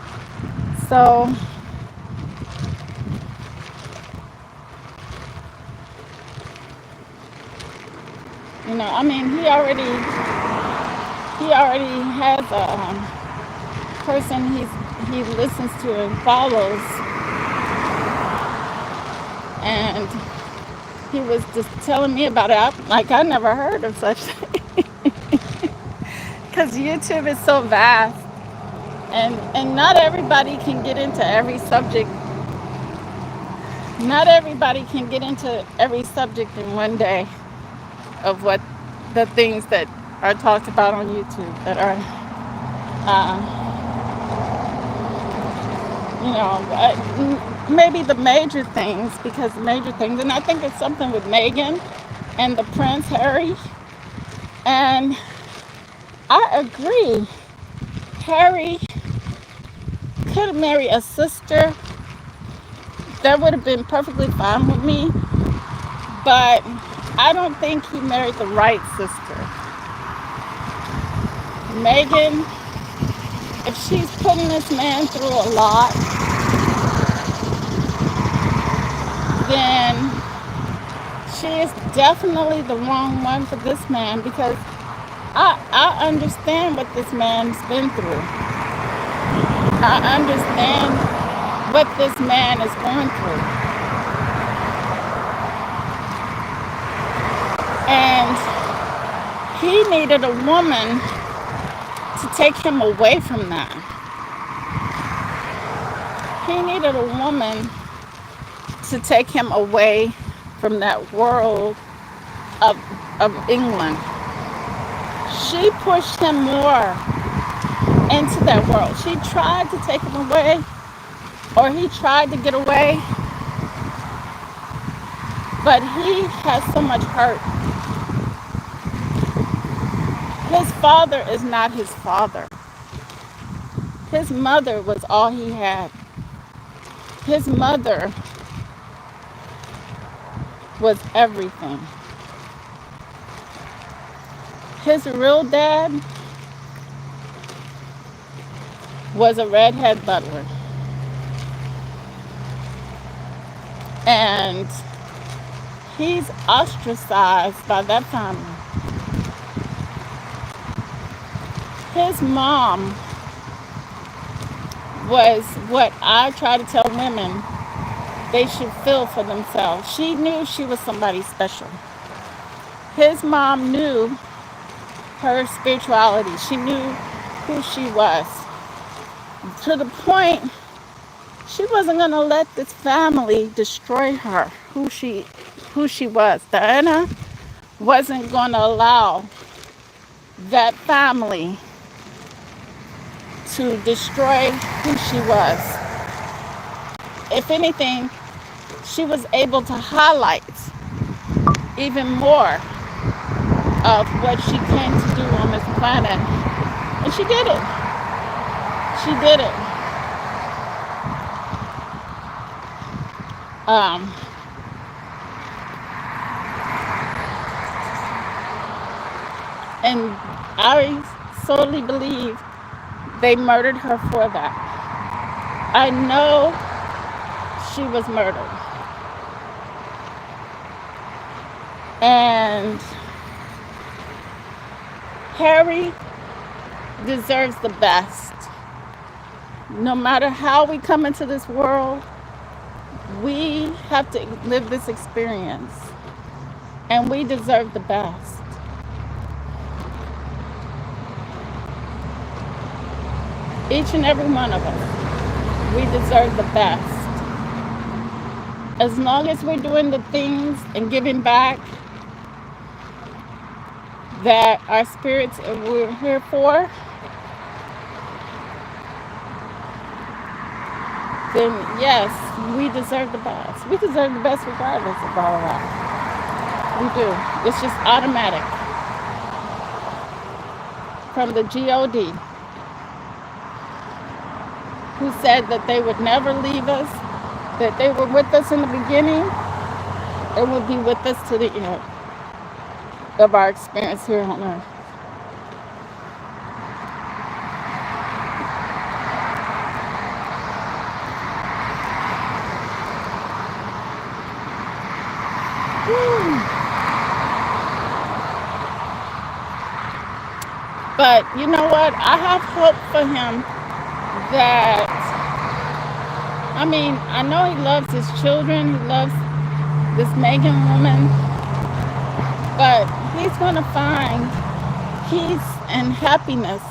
So, I mean, he already has a person he listens to and follows, and he was just telling me about it. I never heard of such thing. Because YouTube is so vast, and not everybody can get into every subject. Not everybody can get into every subject in one day of what the things that are talked about on YouTube that are, uh, maybe the major things, because major things, and I think it's something with Meghan and the Prince Harry, and I agree. Harry could have married a sister. That would have been perfectly fine with me, but I don't think he married the right sister. Meghan, if she's putting this man through a lot, then she is definitely the wrong one for this man, because I understand what this man's been through. I understand what this man is going through. And he needed a woman to take him away from that. He needed a woman to take him away from that world of, of England. She pushed him more into that world. She tried to take him away, or he tried to get away, but he has so much hurt. His father is not his father. His mother was all he had. His mother was everything. His real dad was a redhead butler. And he's ostracized by that family. His mom was what I try to tell women they should feel for themselves. She knew she was somebody special. His mom knew her spirituality. She knew who she was. To the point, she wasn't going to let this family destroy her, who she was. Diana wasn't going to allow that family to destroy who she was. If anything, she was able to highlight even more of what she came to do on this planet. And she did it. She did it. And I solely believe they murdered her for that. I know she was murdered. And Harry deserves the best. No matter how we come into this world, we have to live this experience. And we deserve the best. Each and every one of us, we deserve the best. As long as we're doing the things and giving back that our spirits we're here for, then yes, we deserve the best. We deserve the best regardless of all of that. We do. It's just automatic. From the God, who said that they would never leave us, that they were with us in the beginning, and will be with us to the end of our experience here on earth. But you know what? I have hope for him that, I mean, I know he loves his children. He loves this Megan woman, but he's going to find peace and happiness.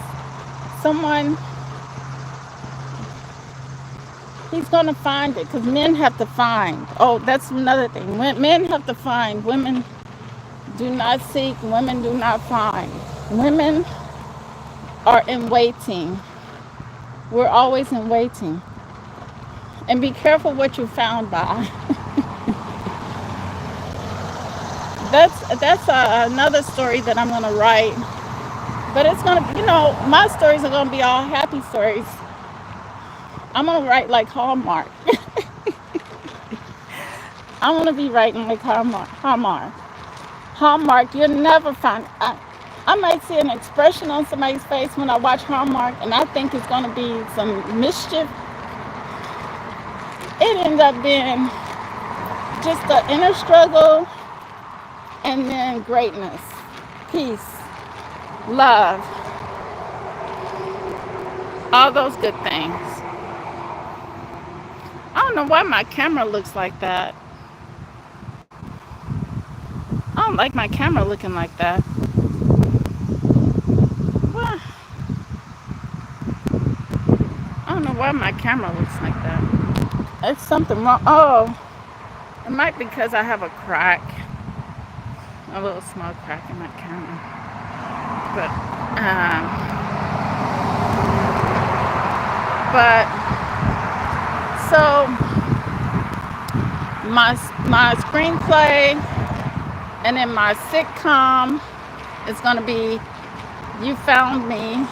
Someone, he's going to find it because men have to find. Oh, that's another thing. Men have to find. Women do not seek, women do not find. Women are in waiting. We're always in waiting. And be careful what you're found by. That's another story that I'm going to write. But it's going to, my stories are going to be all happy stories. I'm going to write like Hallmark. I'm going to be writing like Hallmark, you'll never find. I might see an expression on somebody's face when I watch Hallmark, and I think it's going to be some mischief. It ends up being just the inner struggle, and then greatness, peace, love, all those good things. I don't know why my camera looks like that. I don't like my camera looking like that. Well, I don't know why my camera looks like that. It's something wrong. Oh, it might be because I have a crack, a little small crack in my camera. But so my screenplay and then my sitcom is gonna be "You Found Me."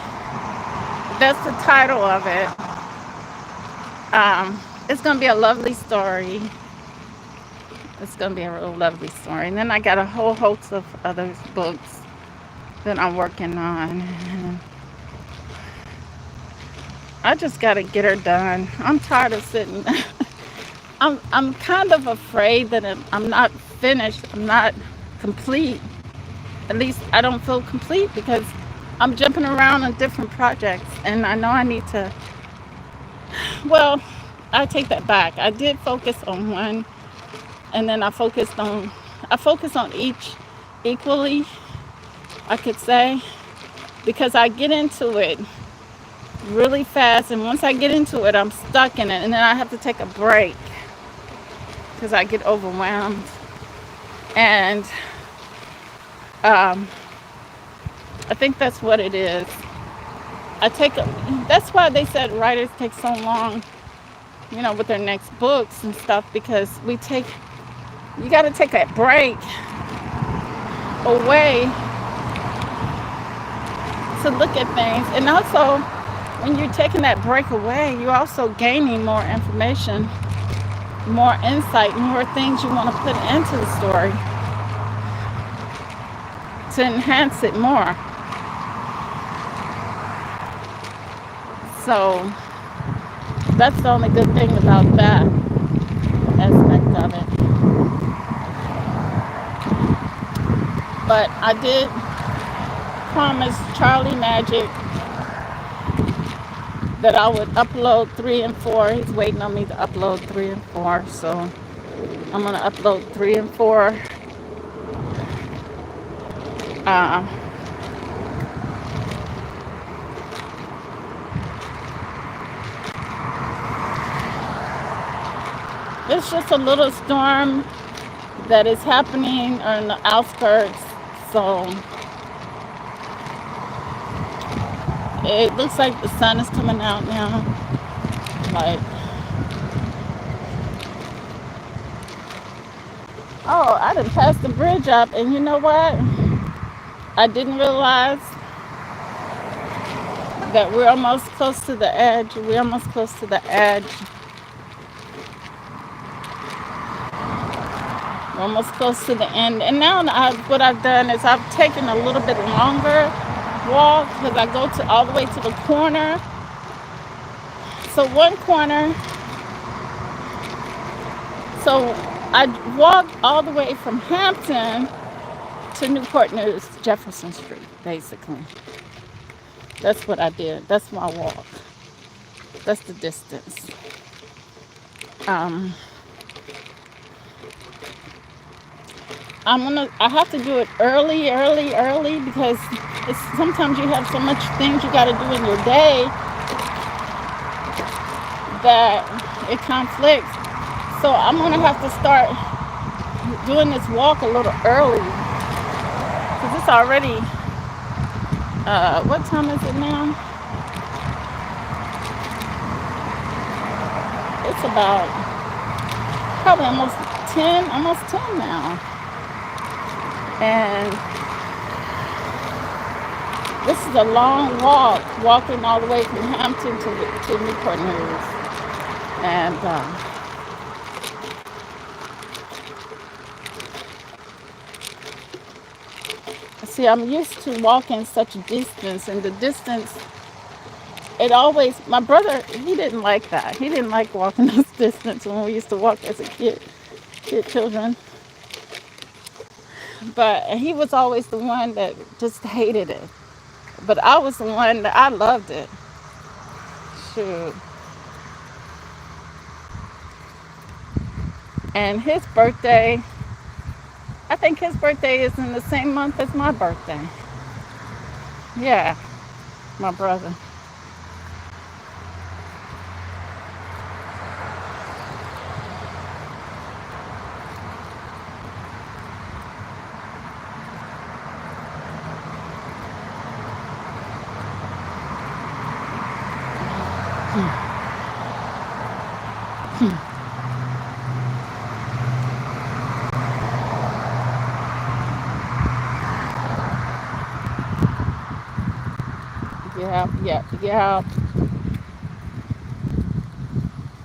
That's the title of it. It's gonna be a lovely story. It's gonna be a real lovely story. And then I got a whole host of other books that I'm working on. I just gotta get her done. I'm tired of sitting. I'm kind of afraid that I'm not finished. I'm not complete. At least I don't feel complete because I'm jumping around on different projects, and I know I need to. Well, I take that back. I did focus on one, and then I focus on each equally, I could say, because I get into it really fast, and once I get into it, I'm stuck in it, and then I have to take a break because I get overwhelmed. And I think that's what it is. That's why they said writers take so long, with their next books and stuff, because you got to take a break away to look at things. And also, when you're taking that break away, you're also gaining more information, more insight, more things you want to put into the story to enhance it more. So that's the only good thing about that aspect of it. But I did promise Charlie Magic that I would upload 3 and 4. He's waiting on me to upload 3 and 4. So I'm going to upload 3 and 4. It's just a little storm that is happening on the outskirts. So it looks like the sun is coming out now. Like, oh, I done passed the bridge up, and you know what? I didn't realize that we're almost close to the edge. We're almost close to the edge. We're almost close to the end. And now what I've done is I've taken a little bit longer walk because I go all the way to the corner. So one corner. So I walked all the way from Hampton to Newport News, Jefferson Street, basically. That's what I did. That's my walk. That's the distance. I have to do it early because sometimes you have so much things you got to do in your day that it conflicts. So I'm gonna have to start doing this walk a little early because it's already what time is it now? It's about probably almost 10 now. And this is a long walk, walking all the way from Hampton to Newport News. And see, I'm used to walking such a distance, and the distance, it always, my brother, he didn't like that. He didn't like walking this distance when we used to walk as a children. But he was always the one that just hated it. But I was the one that I loved it. Shoot. And his birthday, I think his birthday is in the same month as my birthday. Yeah, my brother. Yeah, yeah, yeah.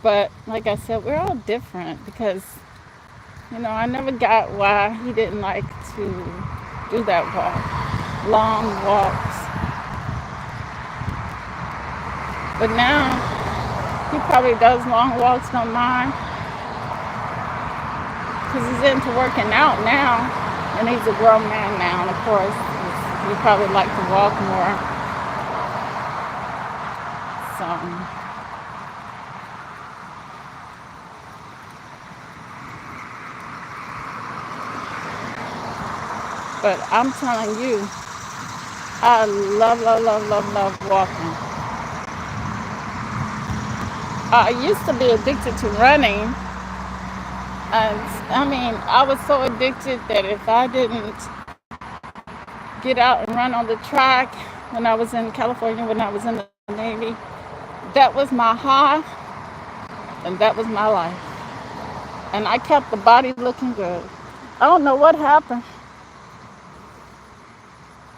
But like I said, we're all different because, I never got why he didn't like to do that walk, long walks. But now he probably does long walks, don't mind, because he's into working out now, and he's a grown man now, and of course, he probably like to walk more. So, but I'm telling you, I love, love, love, love, love walking. I used to be addicted to running. And I mean, I was so addicted that if I didn't get out and run on the track when I was in California, when I was in the Navy, that was my high and that was my life. And I kept the body looking good. I don't know what happened.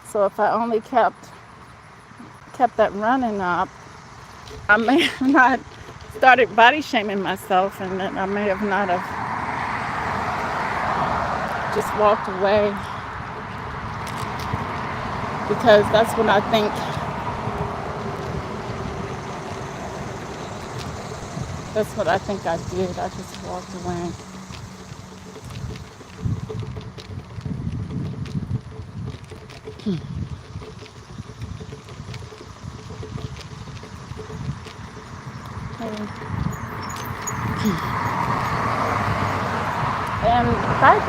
So if I only kept that running up, I may have not started body shaming myself, and then I may have not have just walked away because that's what I think I did. I just walked away. And bike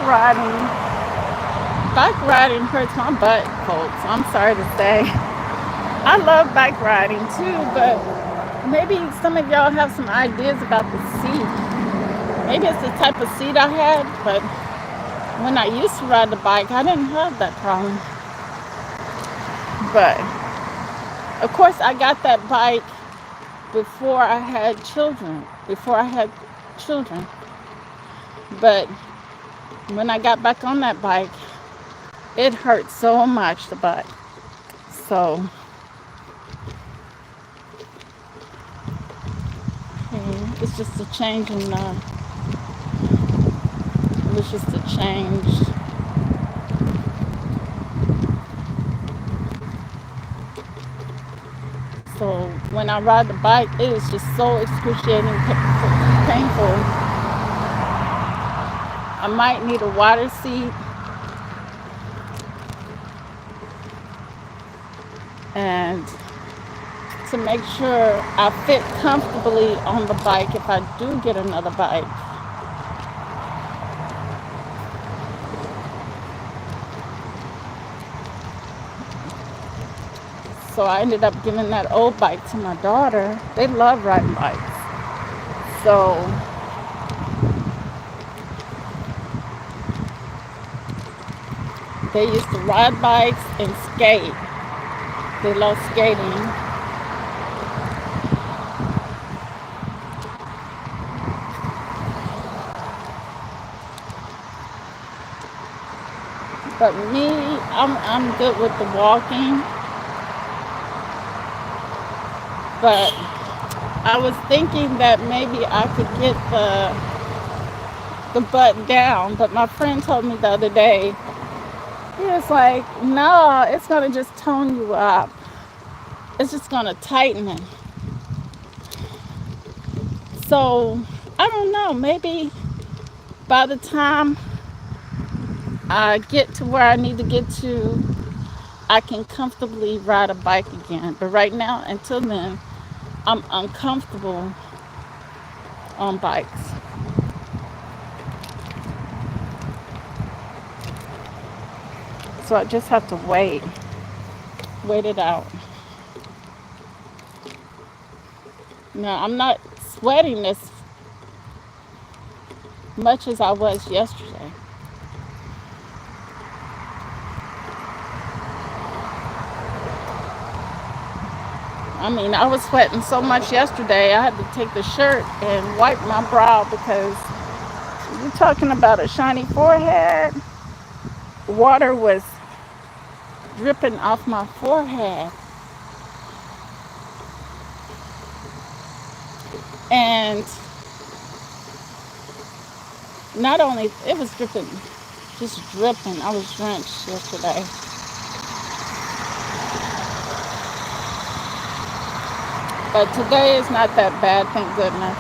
riding hurts my butt, folks. I'm sorry to say. I love bike riding too, but maybe some of y'all have some ideas about the seat. Maybe it's the type of seat I had, but when I used to ride the bike, I didn't have that problem. But of course, I got that bike before I had children. But when I got back on that bike, it hurt so much, the butt. So, it's just a change in it was just a change. So when I ride the bike, it is just so excruciating painful. I might need a water seat and to make sure I fit comfortably on the bike if I do get another bike. So I ended up giving that old bike to my daughter. They love riding bikes. So they used to ride bikes and skate. They love skating. But me, I'm good with the walking. But I was thinking that maybe I could get the butt down. But my friend told me the other day, he was like, no, it's gonna just tone you up. It's just gonna tighten it. So I don't know. Maybe by the time I get to where I need to get to, I can comfortably ride a bike again. But right now, until then, I'm uncomfortable on bikes. So I just have to wait it out. No, I'm not sweating as much as I was yesterday. I mean, I was sweating so much yesterday, I had to take the shirt and wipe my brow because you're talking about a shiny forehead. Water was dripping off my forehead. And not only, it was dripping, just dripping. I was drenched yesterday. But today is not that bad, thank goodness.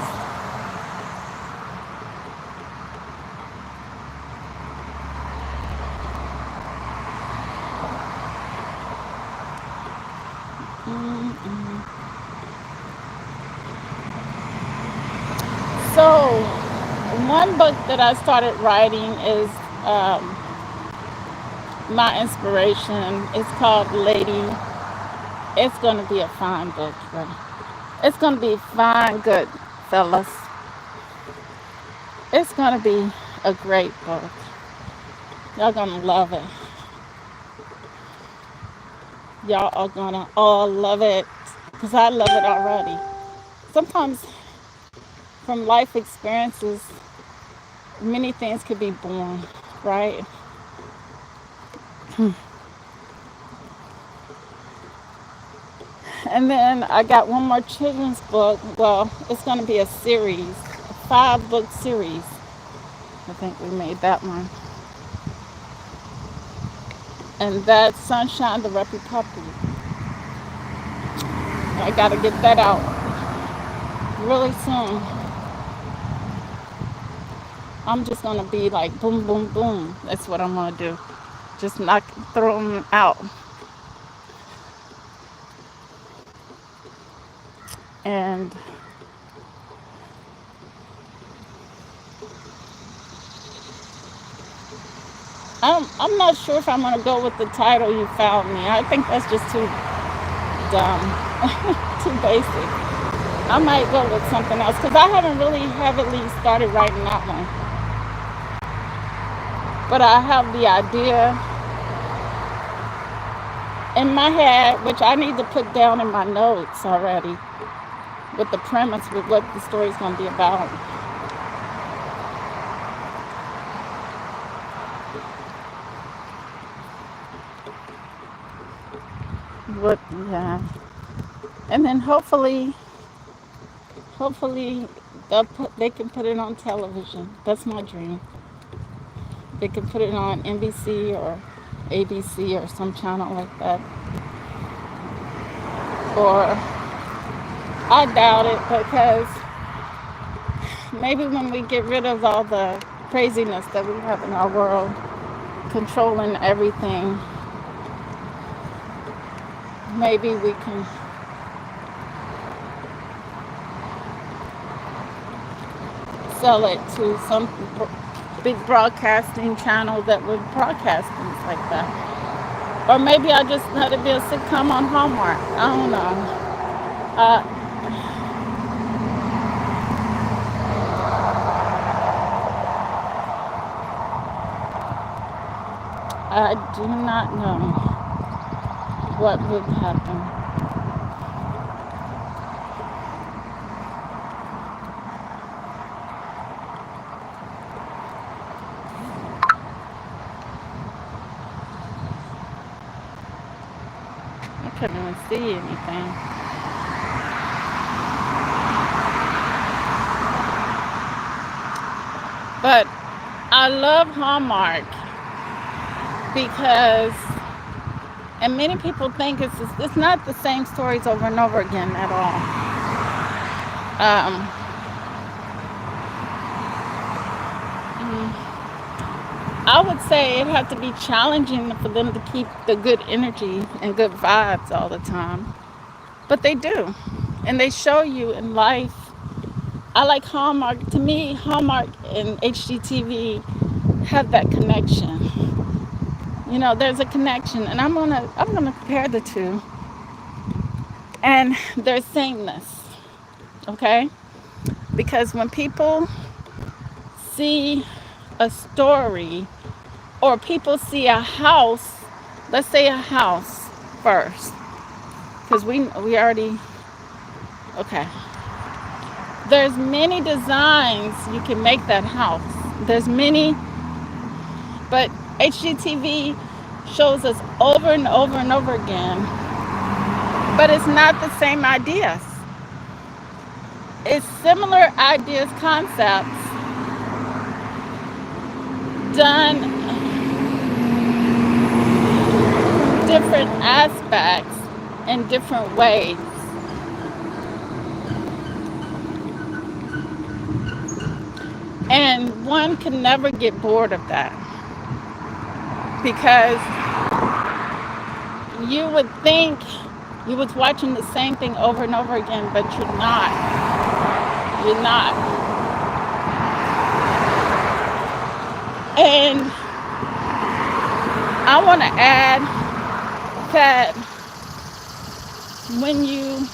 Mm-mm. So, one book that I started writing is my inspiration. It's called Lady. It's going to be a fine book. Right? It's going to be fine, good, fellas. It's going to be a great book. Y'all going to love it. Y'all are going to all love it because I love it already. Sometimes from life experiences, many things could be born, right? And then I got one more children's book. Well, it's going to be a series, a 5-book series. I think we made that one. And that's Sunshine the Reppy Puppy. I got to get that out really soon. I'm just going to be like boom, boom, boom. That's what I'm going to do. Just throw them out. And I'm not sure if I'm going to go with the title You Found Me. I think that's just too dumb, too basic. I might go with something else because I haven't really heavily started writing that one. But I have the idea in my head, which I need to put down in my notes already, with the premise, with what the story's going to be about. What, yeah. And then hopefully they can put it on television. That's my dream. They can put it on NBC or ABC or some channel like that. Or I doubt it because maybe when we get rid of all the craziness that we have in our world, controlling everything, maybe we can sell it to some big broadcasting channel that would broadcast things like that. Or maybe I just let it be a sitcom on Hallmark. I don't know. I do not know what would happen. I couldn't even see anything. But I love Hallmark because, and many people think it's not the same stories over and over again at all. I would say it had to be challenging for them to keep the good energy and good vibes all the time. But they do. And they show you in life. I like Hallmark. To me, Hallmark and HGTV have that connection. There's a connection, and I'm gonna compare the two, and they're sameness, okay? Because when people see a story, or people see a house, let's say a house first, because we already, okay. There's many designs you can make that house. There's many, but HGTV shows us over and over and over again. But it's not the same ideas. It's similar ideas, concepts done from different aspects in different ways. And one can never get bored of that because you would think you was watching the same thing over and over again, but you're not. You're not. And I want to add that when you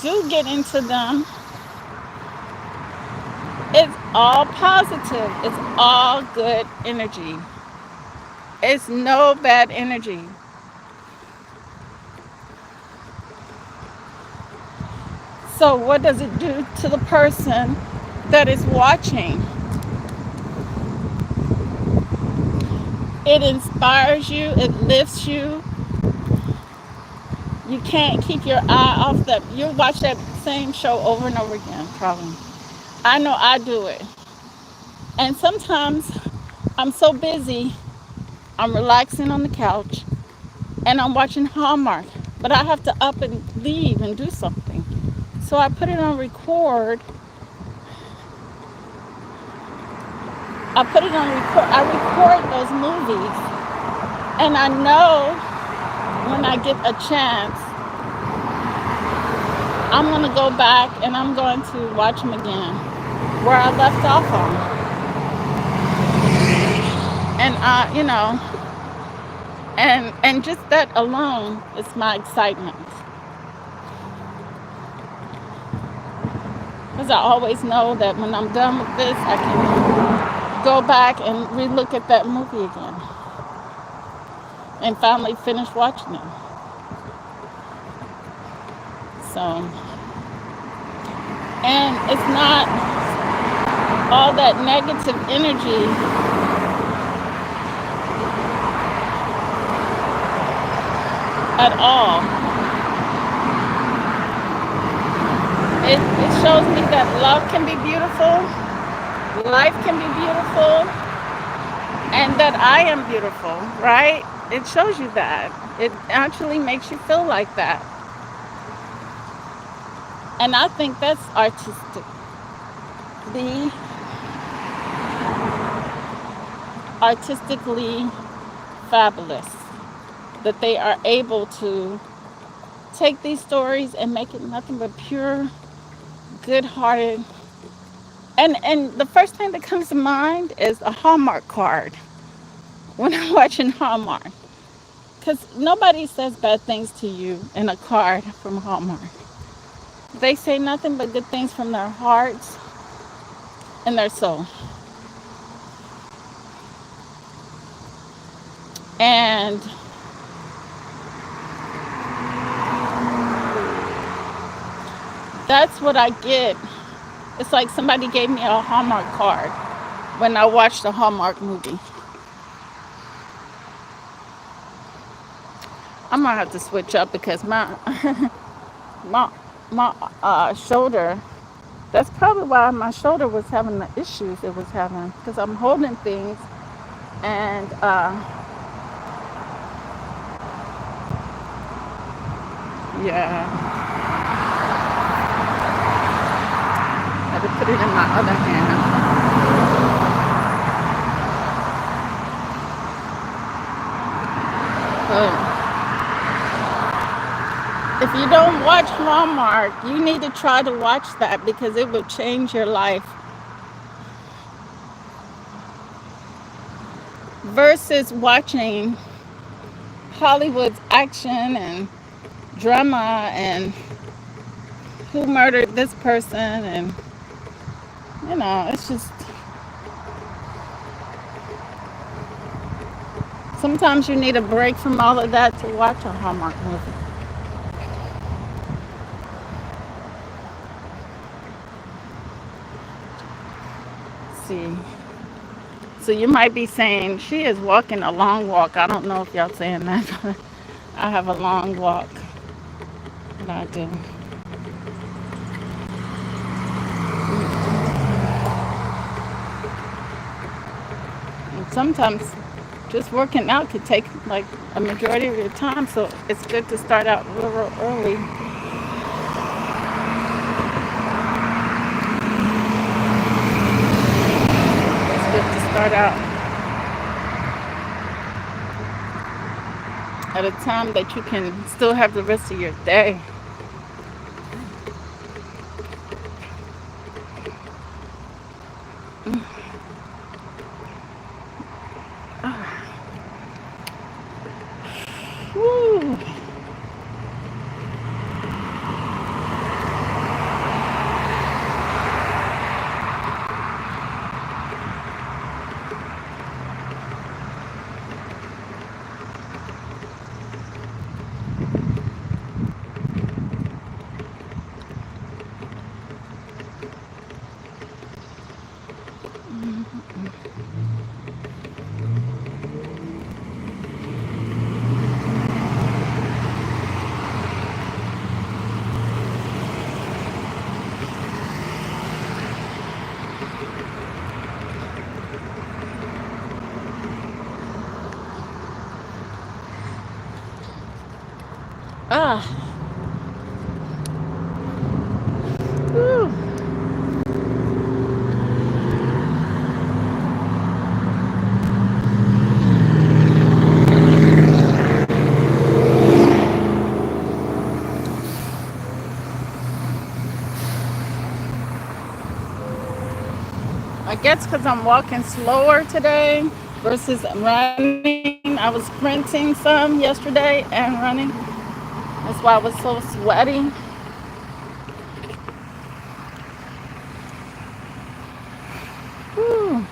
do get into them, it's all positive. It's all good energy. It's no bad energy. So what does it do to the person that is watching? It inspires you, it lifts you. You can't keep your eye off that. You'll watch that same show over and over again, probably. I know I do it. And sometimes I'm so busy, I'm relaxing on the couch and I'm watching Hallmark, but I have to up and leave and do something. So I put it on record. I record those movies. And I know when I get a chance, I'm going to go back and I'm going to watch them again where I left off on. And and just that alone is my excitement. Because I always know that when I'm done with this, I can go back and relook at that movie again and finally finish watching it. So, and it's not all that negative energy at all. It shows me that love can be beautiful, life can be beautiful, and that I am beautiful, right? It shows you that. It actually makes you feel like that. And I think that's artistically fabulous that they are able to take these stories and make it nothing but pure, good-hearted. And the first thing that comes to mind is a Hallmark card when I'm watching Hallmark. Because nobody says bad things to you in a card from Hallmark. They say nothing but good things from their hearts and their soul. And that's what I get. It's like somebody gave me a Hallmark card when I watched a Hallmark movie. I might have to switch up because my my shoulder. That's probably why my shoulder was having the issues it was having because I'm holding things and yeah, I had to put it in my other hand. So if you don't watch Hallmark, you need to try to watch that because it will change your life versus watching Hollywood's action and drama and who murdered this person and it's just sometimes you need a break from all of that to watch a Hallmark movie. See, so you might be saying she is walking a long walk. I don't know if y'all saying that, but I have a long walk that I do. And sometimes just working out could take like a majority of your time, so it's good to start out real early. It's good to start out at a time that you can still have the rest of your day. Woo. Ah. Woo. I guess because I'm walking slower today versus running. I was sprinting some yesterday and running. That's why I was so sweaty. Whew.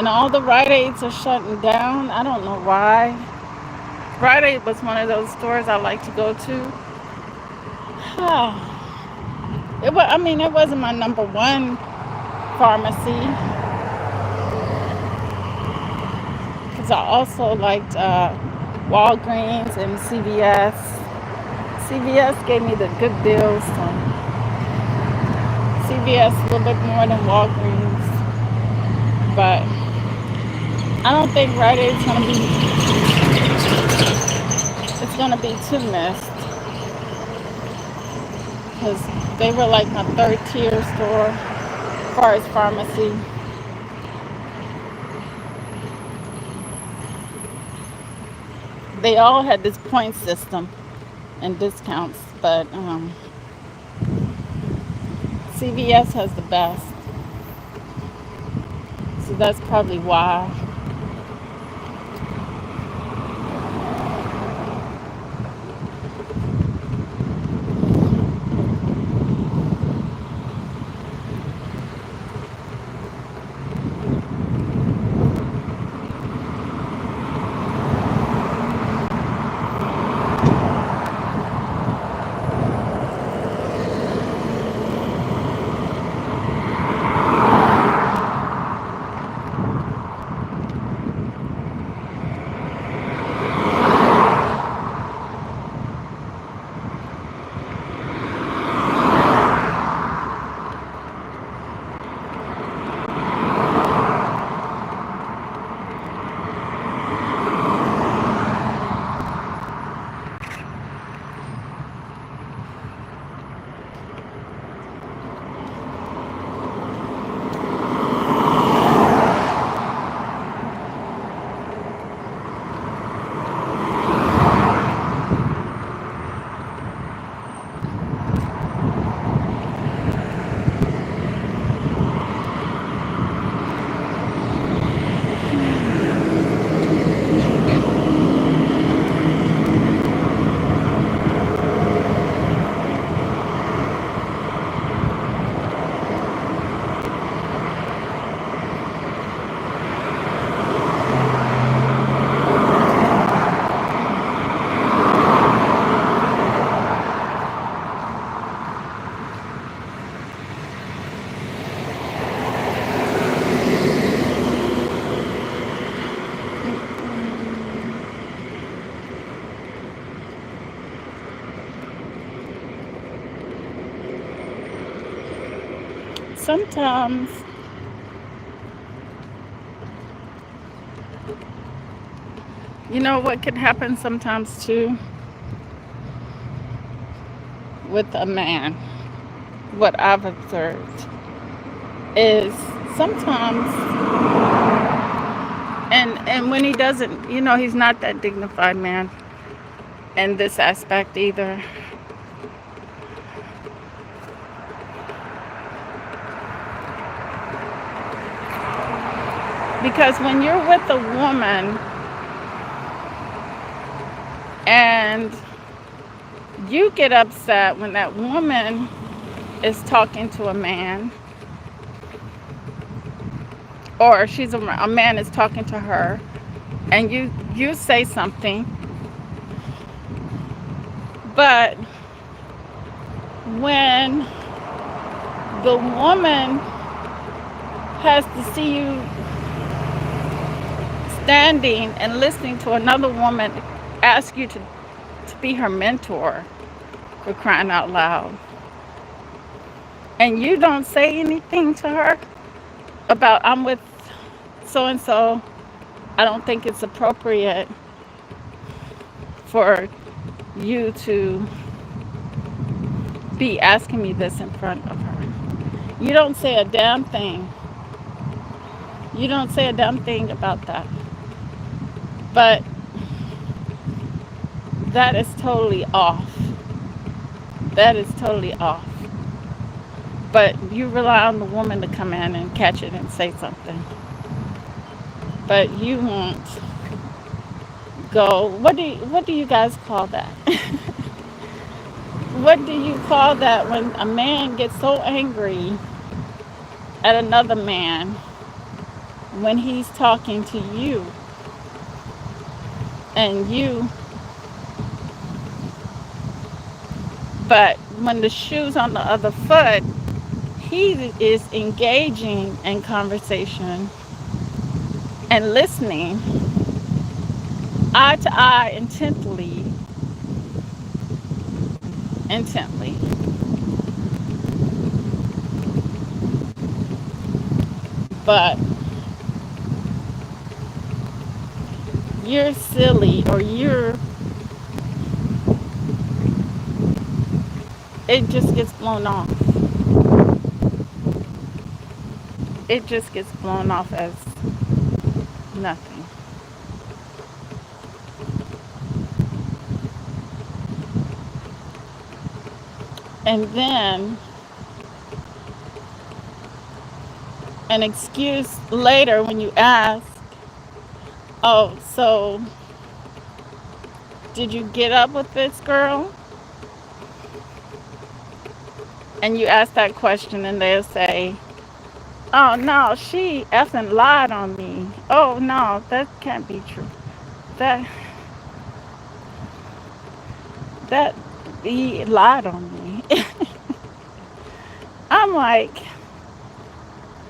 and all the Rite Aids are shutting down. I don't know why. Rite Aid was one of those stores I like to go to. It was, I mean, it wasn't my number one pharmacy because I also liked Walgreens and CVS. CVS gave me the good deals, so CVS a little bit more than Walgreens, but I don't think Rite Aid's gonna be. It's gonna be too missed because they were like my third tier store as far as pharmacy. They all had this point system and discounts, but CVS has the best, so that's probably why. Sometimes you know what could happen sometimes too with a man, what I've observed is sometimes, and when he doesn't, he's not that dignified man in this aspect either. Because when you're with a woman and you get upset when that woman is talking to a man, or a man is talking to her, and you say something, but when the woman has to see you standing and listening to another woman ask you to be her mentor, for crying out loud, and you don't say anything to her about, I'm with so and so, I don't think it's appropriate for you to be asking me this in front of her. You don't say a damn thing. You don't say a damn thing about that. But that is totally off. That is totally off. But you rely on the woman to come in and catch it and say something. But you won't go. What do you guys call that? What do you call that when a man gets so angry at another man when he's talking to you, and you, but when the shoe's on the other foot, he is engaging in conversation and listening eye to eye intently. But you're silly, or it just gets blown off. It just gets blown off as nothing. And then an excuse later when you ask, oh, so did you get up with this girl? And you ask that question, and they'll say, oh, no, she effing lied on me. Oh, no, that can't be true. That, that, he lied on me. I'm like,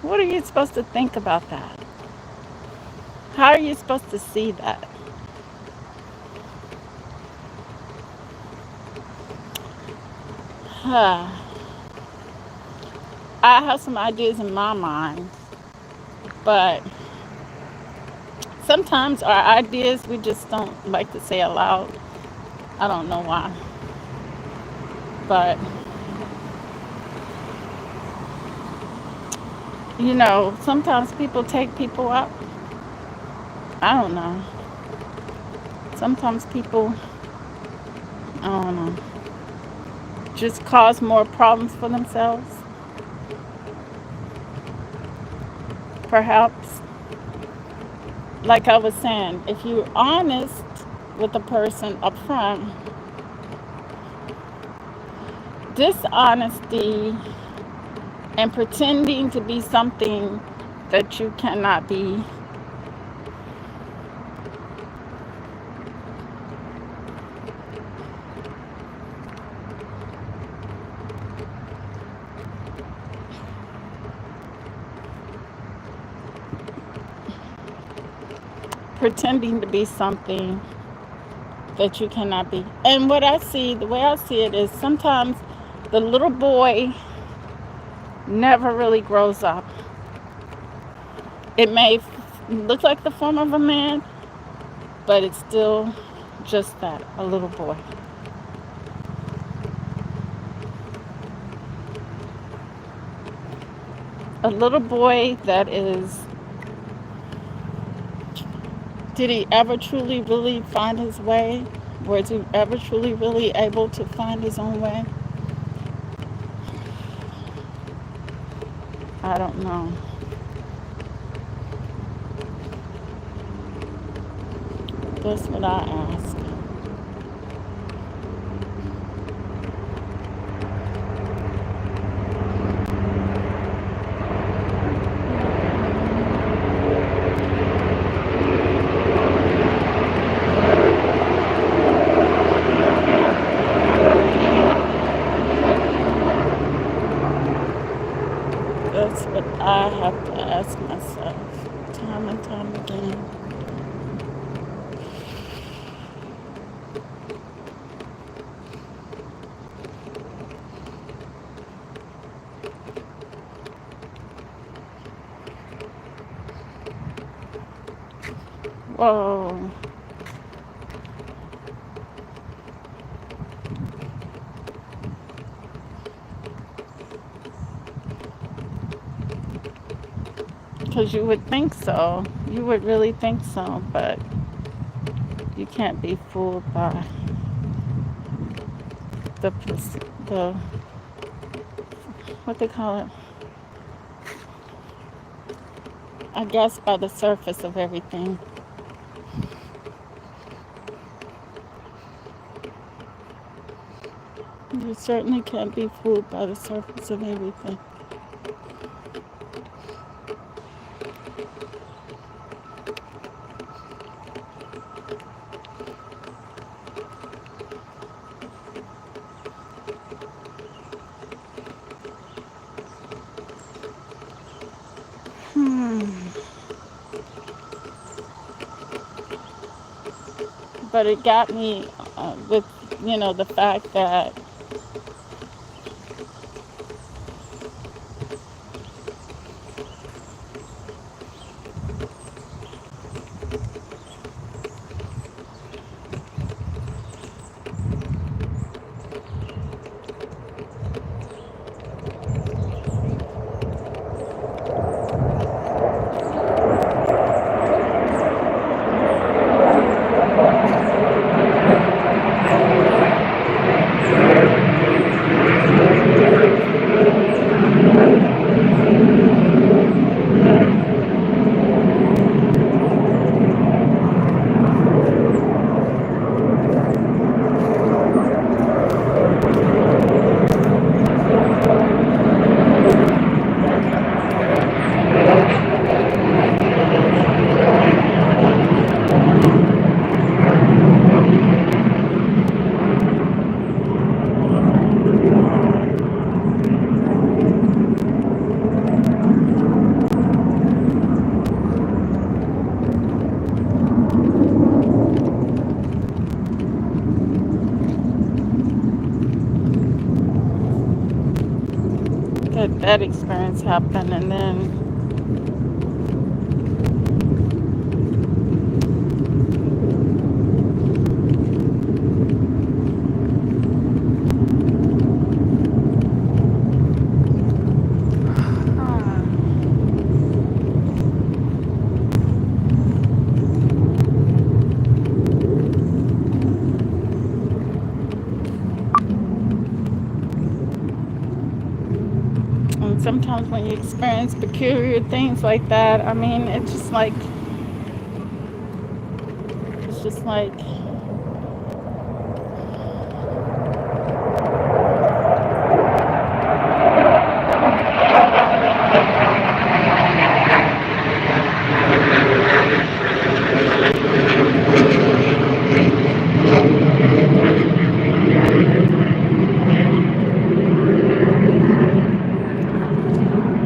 what are you supposed to think about that? How are you supposed to see that? I have some ideas in my mind, but sometimes our ideas we just don't like to say aloud. I don't know why. But, sometimes people take people up. I don't know. Sometimes people, I don't know, just cause more problems for themselves, perhaps. Like I was saying, if you're honest with a person up front, dishonesty and pretending to be something that you cannot be, pretending to be something that you cannot be. And the way I see it is sometimes the little boy never really grows up. It may look like the form of a man, but it's still just that, a little boy. A little boy that is, did he ever truly really find his way? Was he ever truly really able to find his own way? I don't know. That's what I ask. That's what I have to ask myself time and time again. Whoa. Because you would think so. You would really think so, but you can't be fooled by the what they call it, I guess, by the surface of everything. You certainly can't be fooled by the surface of everything. but it got me with the fact that that experience happened, and then and sometimes when you experience peculiar things like that, I mean, it's just like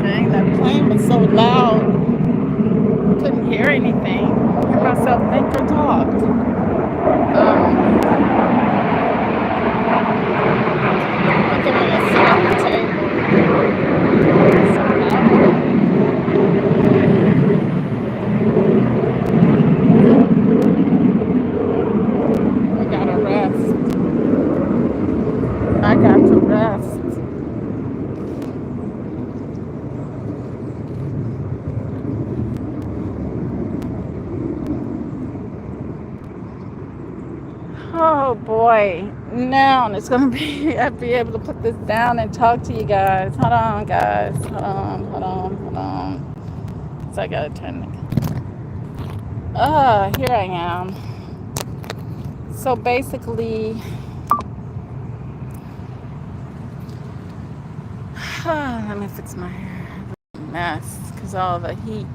dang, that plane was so loud, couldn't hear anything, hear myself think or talk. Um, I think I'm gonna sit at the table. It's so loud in here. I gotta rest. I got to rest. Oh boy. Now it's gonna be I'll be able to put this down and talk to you guys. Hold on, guys. Hold on. So I gotta turn here I am. So basically let me fix my hair. Mess because all the heat.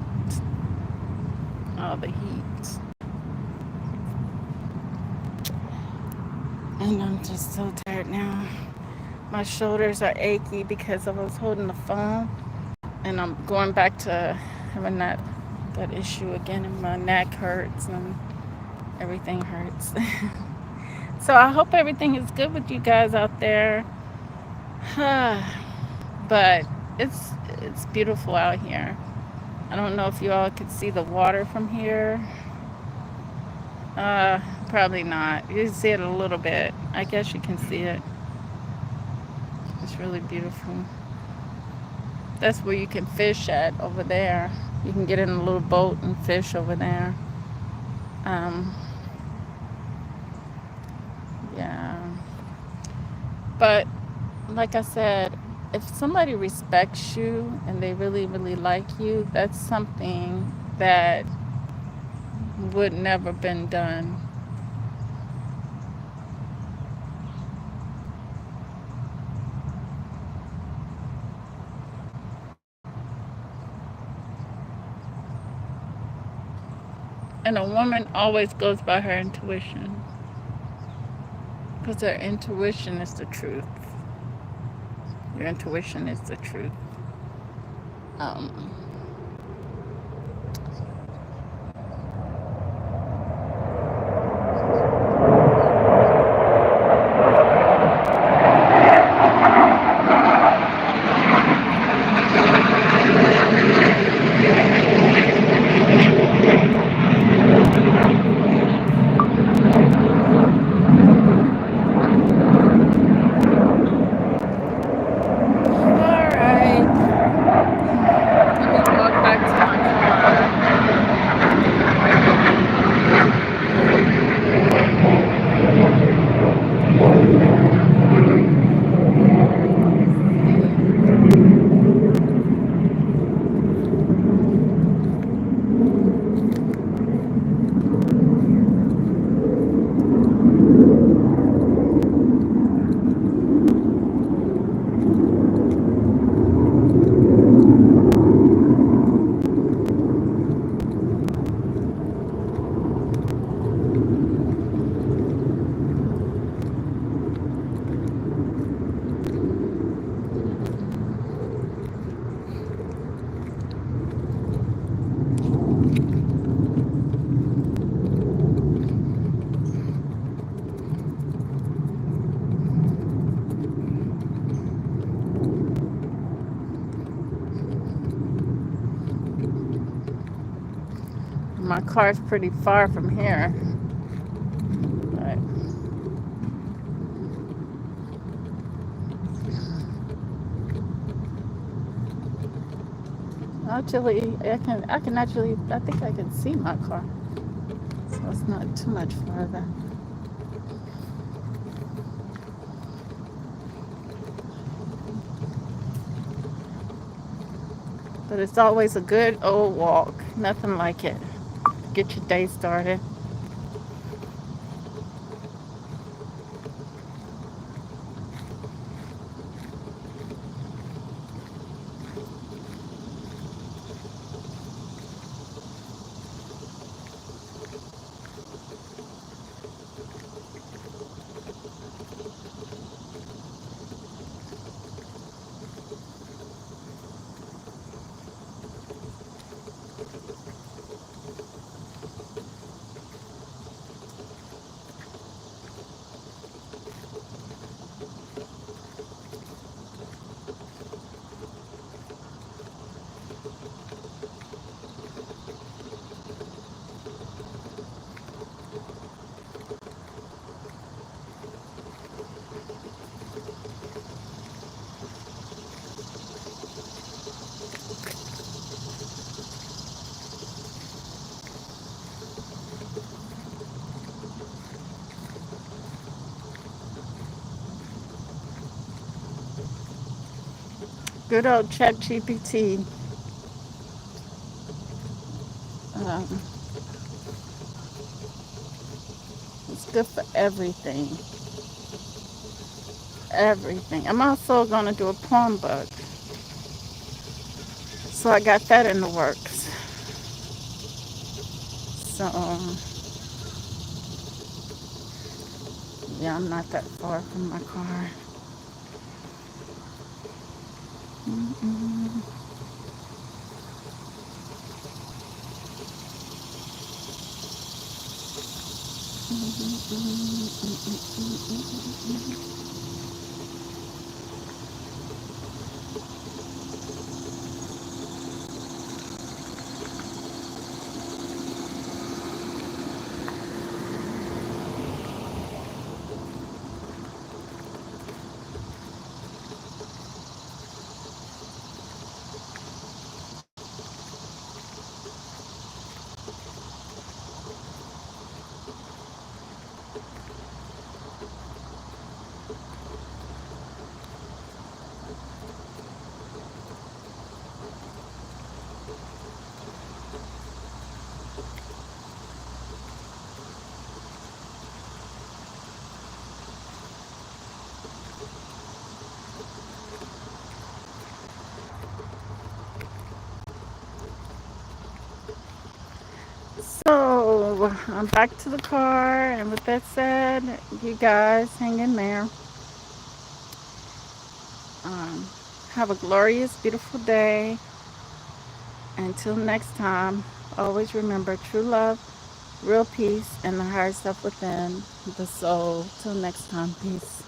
And I'm just so tired now. My shoulders are achy because I was holding the phone, and I'm going back to having that issue again, and my neck hurts and everything hurts. So I hope everything is good with you guys out there. But it's beautiful out here. I don't know if you all could see the water from here. Probably not. You can see it a little bit. I guess you can see it. It's really beautiful. That's where you can fish at over there. You can get in a little boat and fish over there. Um, yeah. But like I said, if somebody respects you and they really, really like you, that's something that would never been done. And a woman always goes by her intuition because her intuition is the truth. Your intuition is the truth. Um, my car's pretty far from here. But actually, I can actually, I think I can see my car. So it's not too much farther. But it's always a good old walk. Nothing like it. Get your day started. Good old Chat GPT. Um, it's good for everything. Everything. I'm also going to do a poem book. So I got that in the works. So, yeah, I'm not that far from my car. Mm-mm. So I'm back to the car, and with that said, you guys hang in there. Um, have a glorious, beautiful day. Until next time, always remember true love, real peace, and the higher self within the soul. Till next time, peace.